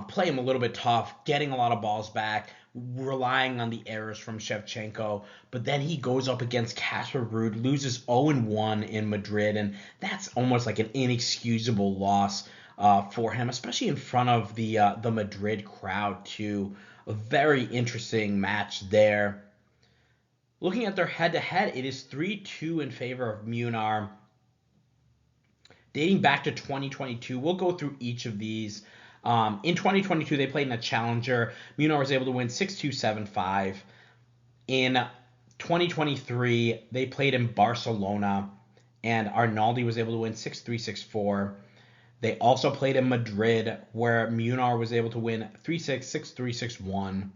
play him a little bit tough, getting a lot of balls back, relying on the errors from Shevchenko. But then he goes up against Casper Ruud, loses 0-1 in Madrid. And that's almost like an inexcusable loss for him, especially in front of the Madrid crowd too. A very interesting match there. Looking at their head-to-head, it is 3-2 in favor of Munar. Dating back to 2022, we'll go through each of these. In 2022, they played in a challenger. Munar was able to win 6-2, 7-5. In 2023, they played in Barcelona, and Arnaldi was able to win 6-3, 6-4. They also played in Madrid, where Munar was able to win 3-6, 6-3, 6-1.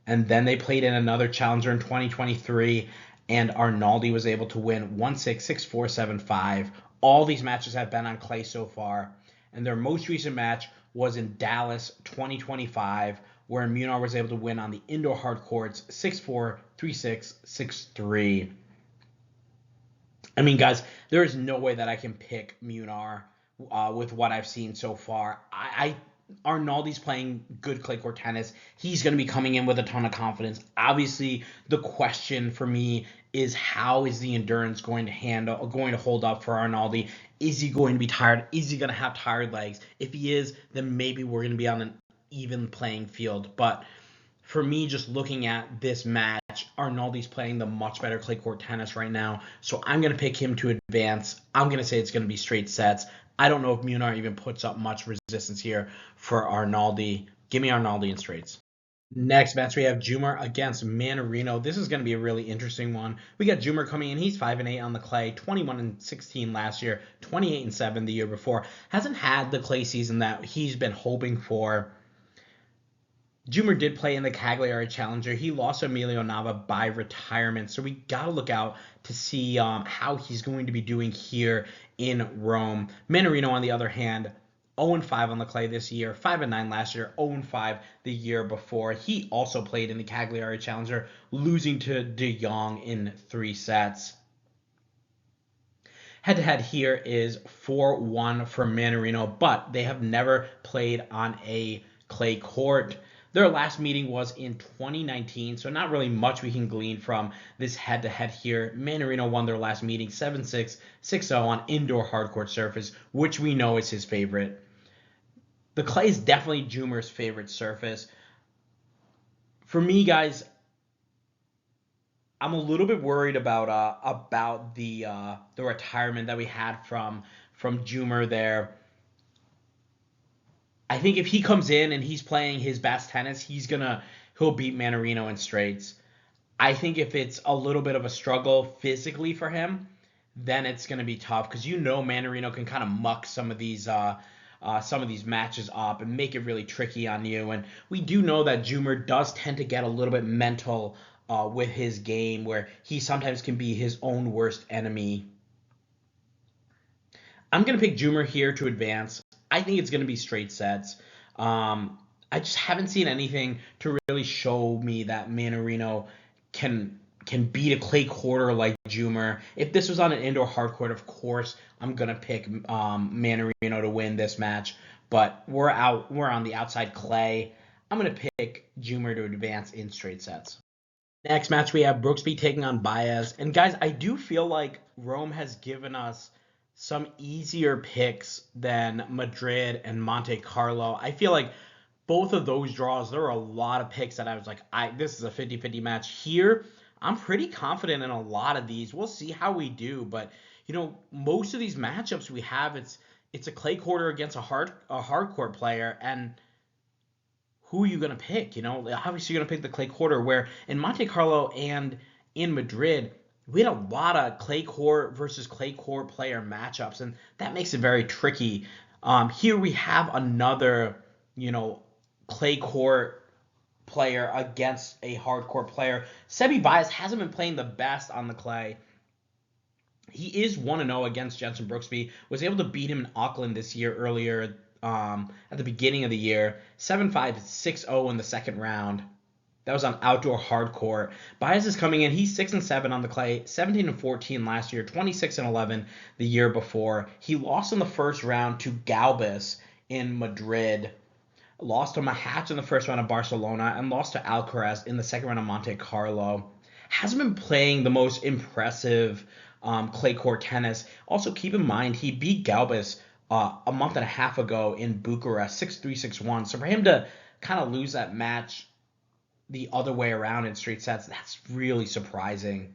And then they played in another challenger in 2023, and Arnaldi was able to win 1-6, 6-4, 7-5. All these matches have been on clay so far. And their most recent match was in Dallas 2025, where Munar was able to win on the indoor hard courts 6-4, 3-6, 6-3. I mean, guys, there is no way that I can pick Munar with what I've seen so far. I Arnaldi's playing good clay court tennis. He's going to be coming in with a ton of confidence. Obviously, the question for me is how is the endurance going to hold up for Arnaldi? Is he going to be tired? Is he going to have tired legs? If he is, then maybe we're going to be on an even playing field. But for me, just looking at this match, Arnaldi's playing the much better clay court tennis right now. So I'm going to pick him to advance. I'm going to say it's going to be straight sets. I don't know if Munar even puts up much resistance here for Arnaldi. Give me Arnaldi in straights. Next match, we have Jumer against Mannarino. This is going to be a really interesting one. We got Jumer coming in. He's 5-8 on the clay, 21-16 last year, 28-7 the year before. Hasn't had the clay season that he's been hoping for. Jumer did play in the Cagliari Challenger. He lost to Emilio Nava by retirement, so we got to look out to see how he's going to be doing here in Rome. Mannarino, on the other hand, 0-5 on the clay this year, 5-9 last year, 0-5 the year before. He also played in the Cagliari Challenger, losing to De Jong in 3 sets. Head-to-head here is 4-1 for Mannarino, but they have never played on a clay court. Their last meeting was in 2019, so not really much we can glean from this head-to-head here. Mannarino won their last meeting 7-6, 6-0 on indoor hardcourt surface, which we know is his favorite. The clay is definitely Jumer's favorite surface. For me, guys, I'm a little bit worried about the retirement that we had from Jumer there. I think if he comes in and he's playing his best tennis, he'll beat Mannarino in straights. I think if it's a little bit of a struggle physically for him, then it's going to be tough because Mannarino can kind of muck some of these matches up and make it really tricky on you. And we do know that Jumer does tend to get a little bit mental with his game, where he sometimes can be his own worst enemy. I'm going to pick Jumer here to advance. I think it's going to be straight sets. I just haven't seen anything to really show me that Mannarino can beat a clay quarter like Jumer. If this was on an indoor hard court, of course, I'm going to pick Mannarino to win this match. But we're on the outside clay. I'm going to pick Jumer to advance in straight sets. Next match, we have Brooksby taking on Baez. And guys, I do feel like Rome has given us some easier picks than Madrid and Monte Carlo. I feel like both of those draws, there were a lot of picks that I was like, this is a 50-50 match. Here, I'm pretty confident in a lot of these. We'll see how we do, but most of these matchups we have, it's a clay quarter against a hard court player, and who are you gonna pick? Obviously you're gonna pick the clay quarter. Where in Monte Carlo and in Madrid, we had a lot of clay court versus clay court player matchups, and that makes it very tricky. Here we have another, clay court player against a hard court player. Sebi Baez hasn't been playing the best on the clay. He is 1-0 against Jenson Brooksby. Was able to beat him in Auckland this year earlier at the beginning of the year. 7-5, 6-0 in the second round. That was on outdoor hard court. Baez is coming in. He's 6-7 on the clay, 17-14 last year, 26-11 the year before. He lost in the first round to Galbis in Madrid, lost to Machac in the first round of Barcelona, and lost to Alcaraz in the second round of Monte Carlo. Hasn't been playing the most impressive clay court tennis. Also, keep in mind, he beat Galbis a month and a half ago in Bucharest, 6-3, 6-1. So for him to kind of lose that match the other way around in straight sets, that's really surprising.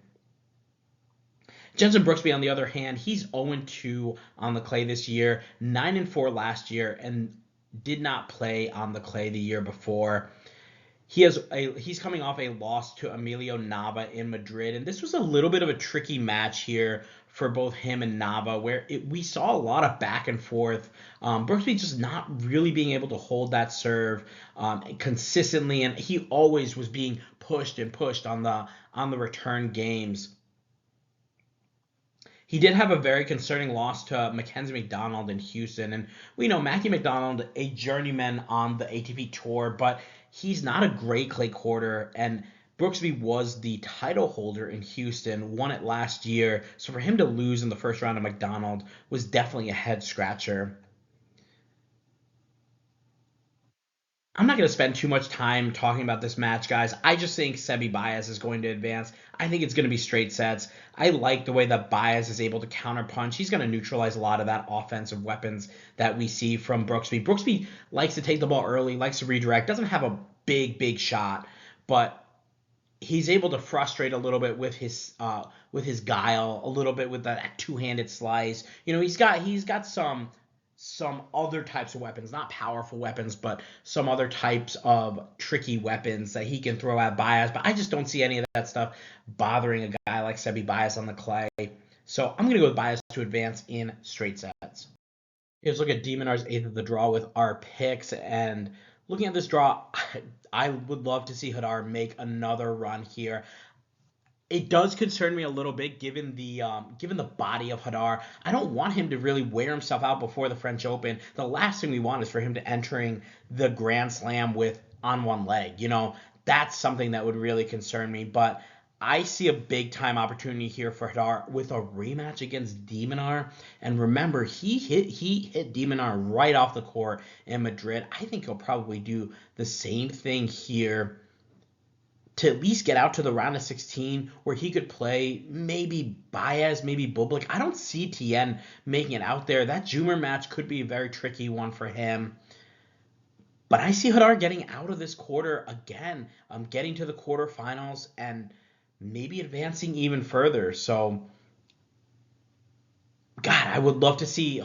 Jenson Brooksby, on the other hand, he's 0-2 on the clay this year, 9-4 last year, and did not play on the clay the year before. He's coming off a loss to Emilio Nava in Madrid, and this was a little bit of a tricky match here for both him and Nava, where we saw a lot of back and forth. Brooksby just not really being able to hold that serve consistently, and he always was being pushed on the return games. He did have a very concerning loss to Mackenzie McDonald in Houston, and we know Mackie McDonald, a journeyman on the ATP Tour, but he's not a great clay quarter, and Brooksby was the title holder in Houston, won it last year, so for him to lose in the first round of McDonald was definitely a head scratcher. I'm not going to spend too much time talking about this match, guys. I just think Sebi Baez is going to advance. I think it's going to be straight sets. I like the way that Baez is able to counterpunch. He's going to neutralize a lot of that offensive weapons that we see from Brooksby. Brooksby likes to take the ball early, likes to redirect, doesn't have a big shot, but he's able to frustrate a little bit with his guile, a little bit with that two-handed slice. He's got some other types of weapons, not powerful weapons, but some other types of tricky weapons that he can throw at Baez. But I just don't see any of that stuff bothering a guy like Sebi Baez on the clay. So I'm going to go with Baez to advance in straight sets. Here's a look at de Minar's eighth of the draw with our picks. And looking at this draw, I would love to see Hadar make another run here. It does concern me a little bit given the body of Hadar. I don't want him to really wear himself out before the French Open. The last thing we want is for him to entering the Grand Slam with on one leg. That's something that would really concern me. But I see a big time opportunity here for Hadar with a rematch against de Minar. And remember, he hit de Minar right off the court in Madrid. I think he'll probably do the same thing here to at least get out to the round of 16 where he could play maybe Baez, maybe Bublik. I don't see Tien making it out there. That Jumer match could be a very tricky one for him. But I see Hadar getting out of this quarter again, getting to the quarterfinals and maybe advancing even further. So, God, I would love to see.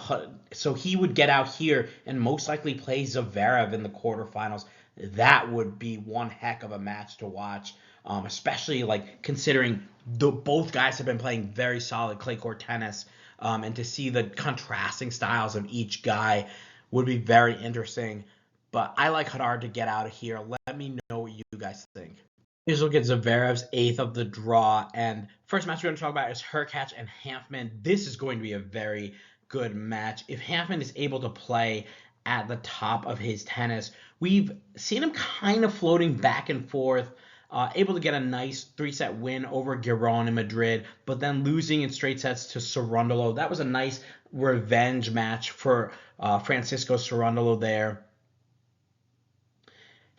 So he would get out here and most likely play Zverev in the quarterfinals. That would be one heck of a match to watch, especially considering both guys have been playing very solid clay court tennis, and to see the contrasting styles of each guy would be very interesting. But I like Hadar to get out of here. Let me know what you guys think. Here's a look at Zverev's eighth of the draw, and first match we're going to talk about is Hurkacz and Hanfmann. This is going to be a very good match. If Hanfmann is able to play at the top of his tennis, we've seen him kind of floating back and forth, able to get a nice 3-set win over Giron in Madrid, but then losing in straight sets to Cerundolo. That was a nice revenge match for Francisco Cerundolo there.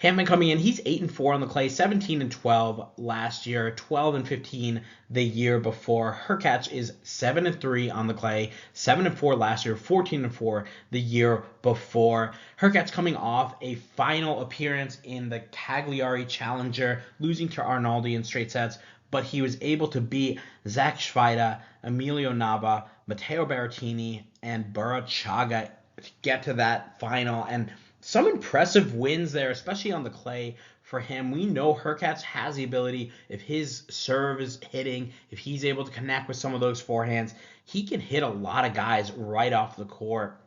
Hanfmann coming in, he's 8-4 on the clay, 17-12 last year, 12-15 the year before. Hurkacz is 7-3 on the clay, 7-4 last year, 14-4 the year before. Hurkacz coming off a final appearance in the Cagliari Challenger, losing to Arnaldi in straight sets, but he was able to beat Zach Svajda, Emilio Nava, Matteo Berrettini, and Burruchaga to get to that final. And some impressive wins there, especially on the clay for him. We know Hurkacz has the ability, if his serve is hitting, if he's able to connect with some of those forehands, he can hit a lot of guys right off the court.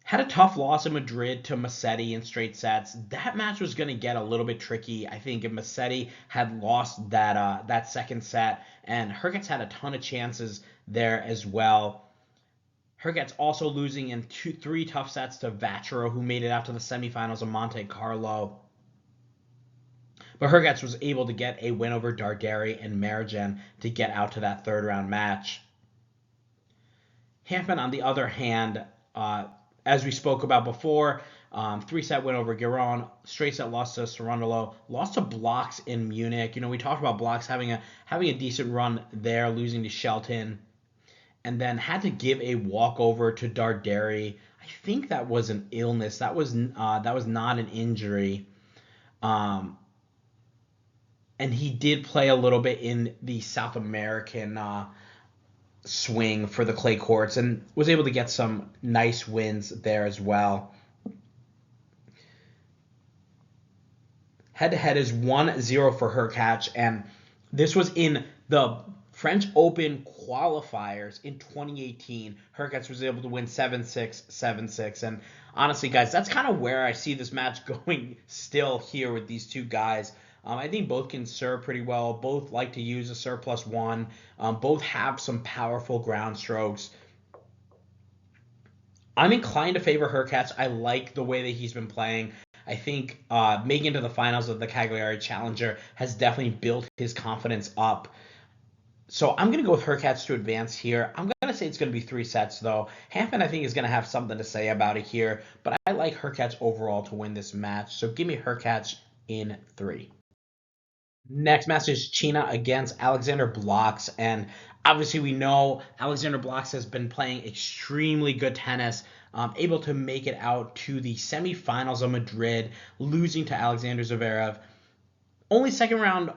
Had a tough loss in Madrid to Musetti in straight sets. That match was going to get a little bit tricky. I think if Musetti had lost that second set, and Hurkacz had a ton of chances there as well. Hurkacz also losing in 3 tough sets to Vacero, who made it out to the semifinals of Monte Carlo. But Hurkacz was able to get a win over Darderi and Marijan to get out to that third-round match. Hanfmann, on the other hand, as we spoke about before, 3-set win over Giron, straight set loss to Cerundolo, lost to Blocks in Munich. We talked about Blocks having a decent run there, losing to Shelton, and then had to give a walkover to Darderi. I think that was an illness. That was not an injury. And he did play a little bit in the South American swing for the clay courts and was able to get some nice wins there as well. Head-to-head is 1-0 for Hurkacz, and this was in the French Open qualifiers in 2018. Hurkacz was able to win 7-6, 7-6. And honestly, guys, that's kind of where I see this match going still here with these two guys. I think both can serve pretty well. Both like to use a serve plus one. Both have some powerful ground strokes. I'm inclined to favor Hurkacz. I like the way that he's been playing. I think making it to the finals of the Cagliari Challenger has definitely built his confidence up. So I'm going to go with Hurkacz to advance here. I'm going to say it's going to be 3 sets, though. Hampton, I think, is going to have something to say about it here, but I like Hurkacz overall to win this match. So give me Hurkacz in 3. Next match is China against Alexander Blocks, and obviously we know Alexander Blocks has been playing extremely good tennis, able to make it out to the semifinals of Madrid, losing to Alexander Zverev. Only second round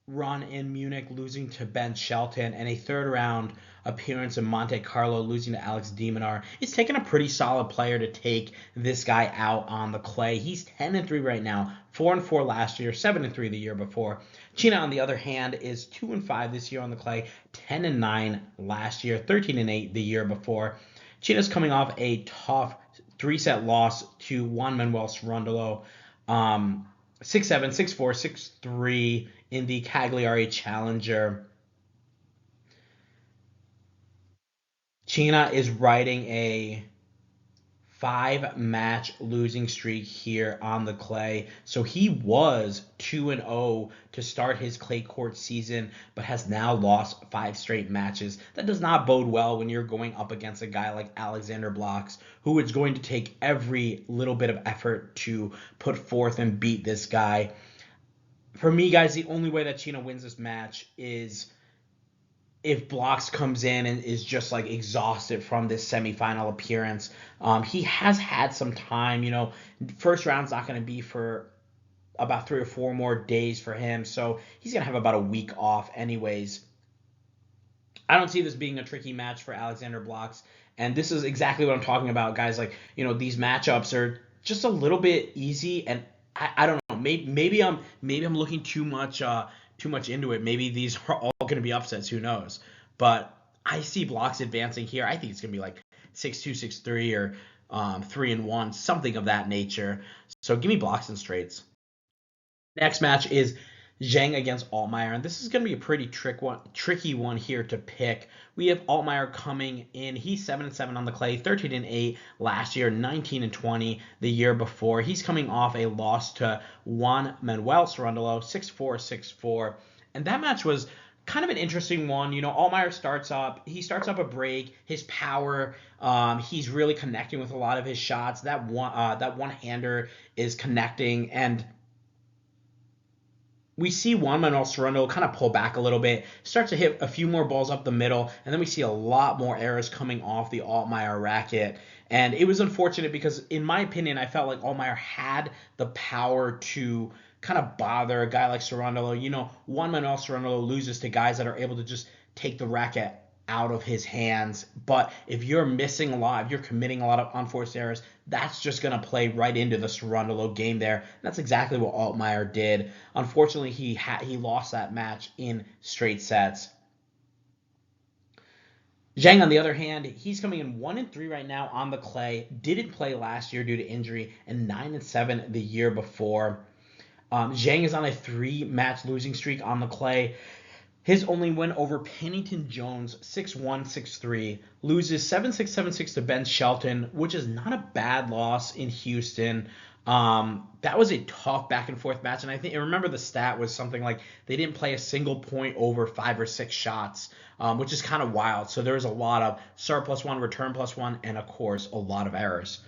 run in Munich, losing to Ben Shelton, and a third round appearance in Monte Carlo, losing to Alex de Minaur. It's taken a pretty solid player to take this guy out on the clay. He's 10-3 right now, 4-4 last year, 7-3 the year before. China, on the other hand, is 2-5 this year on the clay, 10-9 last year, 13-8 the year before. China's coming off a tough 3-set loss to Juan Manuel Cerundolo. 6-7, 6-4, 6-3 in the Cagliari Challenger. China is riding a 5-match losing streak here on the clay. So he was 2-0 to start his clay court season, but has now lost 5 straight matches. That does not bode well when you're going up against a guy like Alexander Blocks, who is going to take every little bit of effort to put forth and beat this guy. For me, guys, the only way that China wins this match is if Blocks comes in and is just like exhausted from this semifinal appearance. He has had some time, first round's not going to be for about 3 or 4 more days for him, so he's going to have about a week off anyways. I don't see this being a tricky match for Alexander Blocks, and this is exactly what I'm talking about, guys. Like, these matchups are just a little bit easy, and I don't know. Maybe I'm looking too much into it. Maybe these are all going to be upsets. Who knows? But I see Blocks advancing here. I think it's going to be like 6-2, 6-3, or 3-1, something of that nature. So give me Blocks and straights. Next match is Zhang against Altmaier, and this is going to be a pretty tricky one here to pick. We have Altmaier coming in. He's 7-7 on the clay, 13-8 last year, 19-20 the year before. He's coming off a loss to Juan Manuel Cerundolo, 6-4, 6-4, and that match was kind of an interesting one. Altmaier starts up a break. His power, he's really connecting with a lot of his shots. That one-hander is connecting, and we see Juan Manuel Cerundolo kind of pull back a little bit, starts to hit a few more balls up the middle, and then we see a lot more errors coming off the Altmaier racket. And it was unfortunate because, in my opinion, I felt like Altmaier had the power to kind of bother a guy like Cerundolo. Juan Manuel Cerundolo loses to guys that are able to just take the racket out of his hands. But if you're missing a lot, if you're committing a lot of unforced errors, that's just going to play right into the Cerundolo game there. That's exactly what Altmaier did. Unfortunately, he lost that match in straight sets. Zhang, on the other hand, he's coming in 1-3 right now on the clay. Didn't play last year due to injury, and 9-7 the year before. Zhang is on a 3-match losing streak on the clay. His only win over Pennington Jones, 6-1, 6-3, loses 7-6, 7-6 to Ben Shelton, which is not a bad loss in Houston. That was a tough back and forth match, and I remember the stat was something like they didn't play a single point over 5 or 6 shots, which is kind of wild. So there was a lot of serve +1, return +1, and of course a lot of errors.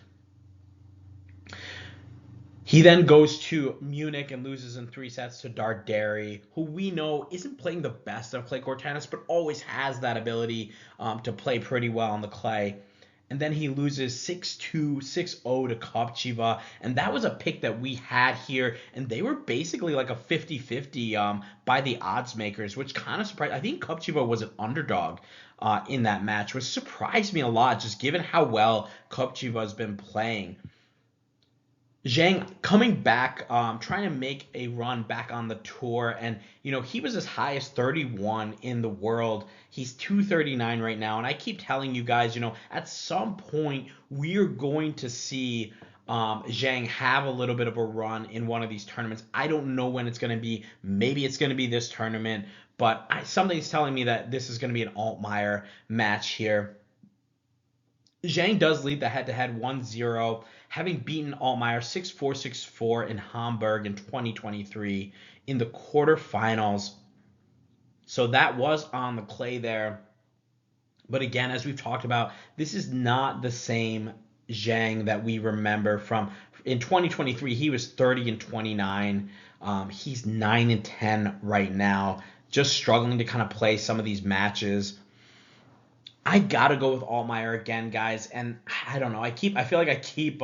He then goes to Munich and loses in 3 sets to Darderi, who we know isn't playing the best of clay court tennis, but always has that ability to play pretty well on the clay. And then he loses 6-2, 6-0 to Kopcheva, and that was a pick that we had here, and they were basically like a 50-50 by the odds makers, which kind of surprised. I think Kopcheva was an underdog in that match, which surprised me a lot, just given how well Kopcheva has been playing. Zhang coming back, trying to make a run back on the tour, and he was as high as 31 in the world. He's 239 right now, and I keep telling you guys, at some point we're going to see Zhang have a little bit of a run in one of these tournaments. I don't know when it's going to be. Maybe it's going to be this tournament, but something's telling me that this is going to be an Altmaier match here. Zhang does lead the head-to-head 1-0, having beaten Altmaier 6-4, 6-4 in Hamburg in 2023 in the quarterfinals. So that was on the clay there. But again, as we've talked about, this is not the same Zhang that we remember from in 2023. He was 30-29. He's 9-10 right now, just struggling to kind of play some of these matches. I gotta go with Altmaier again, guys, and I don't know. I feel like I keep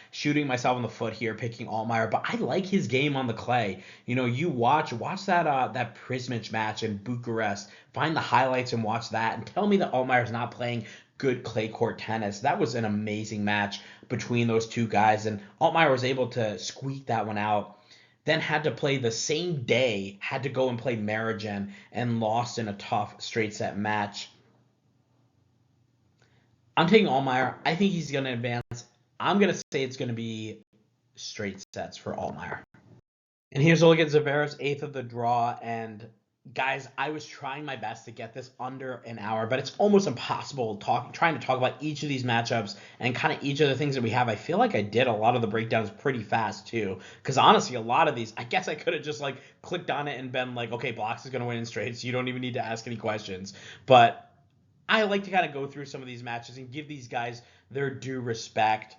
shooting myself in the foot here, picking Altmaier, but I like his game on the clay. You know, you watch that Prismic match in Bucharest, find the highlights and watch that, and tell me that Altmaier's not playing good clay court tennis. That was an amazing match between those two guys, and Altmaier was able to squeak that one out. Then had to play the same day, had to go and play Marijan, and lost in a tough straight set match. I'm taking Altmaier. I think he's going to advance. I'm going to say it's going to be straight sets for Altmaier. And here's a look at Zverev's 8th of the draw. And guys, I was trying my best to get this under an hour, but it's almost impossible trying to talk about each of these matchups and kind of each of the things that we have. I feel like I did a lot of the breakdowns pretty fast too, because honestly, a lot of these, I guess I could have just like clicked on it and been like, okay, Blocks is going to win in straight, so you don't even need to ask any questions. But I like to kind of go through some of these matches and give these guys their due respect.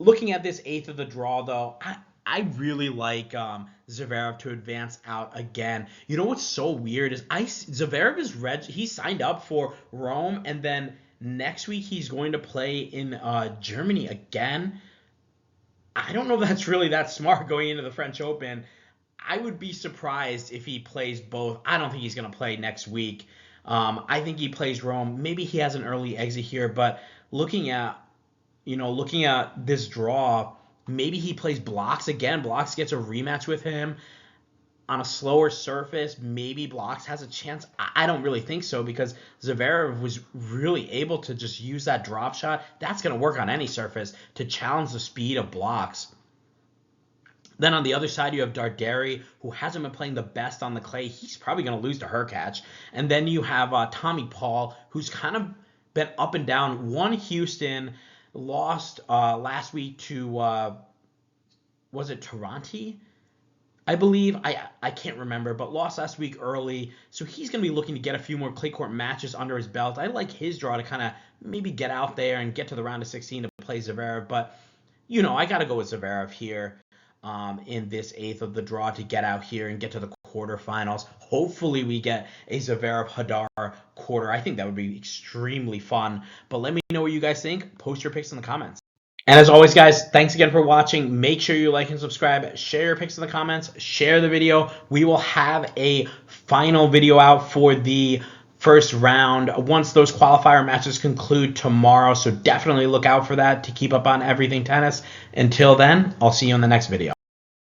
Looking at this 8th of the draw, though, I really like Zverev to advance out again. You know what's so weird is Zverev is he signed up for Rome, and then next week he's going to play in Germany again. I don't know if that's really that smart going into the French Open. I would be surprised if he plays both. I don't think he's going to play next week. I think he plays Rome. Maybe he has an early exit here, but looking at this draw, maybe he plays Blocks again. Blocks gets a rematch with him on a slower surface. Maybe Blocks has a chance. I don't really think so, because Zverev was really able to just use that drop shot. That's going to work on any surface to challenge the speed of Blocks. Then on the other side, you have Darderi, who hasn't been playing the best on the clay. He's probably going to lose to Hurkacz. And then you have Tommy Paul, who's kind of been up and down. Won Houston, lost last week to, was it Tirante? I believe. I can't remember, but lost last week early. So he's going to be looking to get a few more clay court matches under his belt. I like his draw to kind of maybe get out there and get to the round of 16 to play Zverev. But, you know, I got to go with Zverev here. In this 8th of the draw to get out here and get to the quarterfinals. Hopefully we get a Zverev-Hadar quarter. I think that would be extremely fun. But let me know what you guys think. Post your picks in the comments. And as always, guys, thanks again for watching. Make sure you like and subscribe. Share your picks in the comments. Share the video. We will have a final video out for the first round once those qualifier matches conclude tomorrow, so definitely look out for that to keep up on everything tennis. Until then, I'll see you in the next video.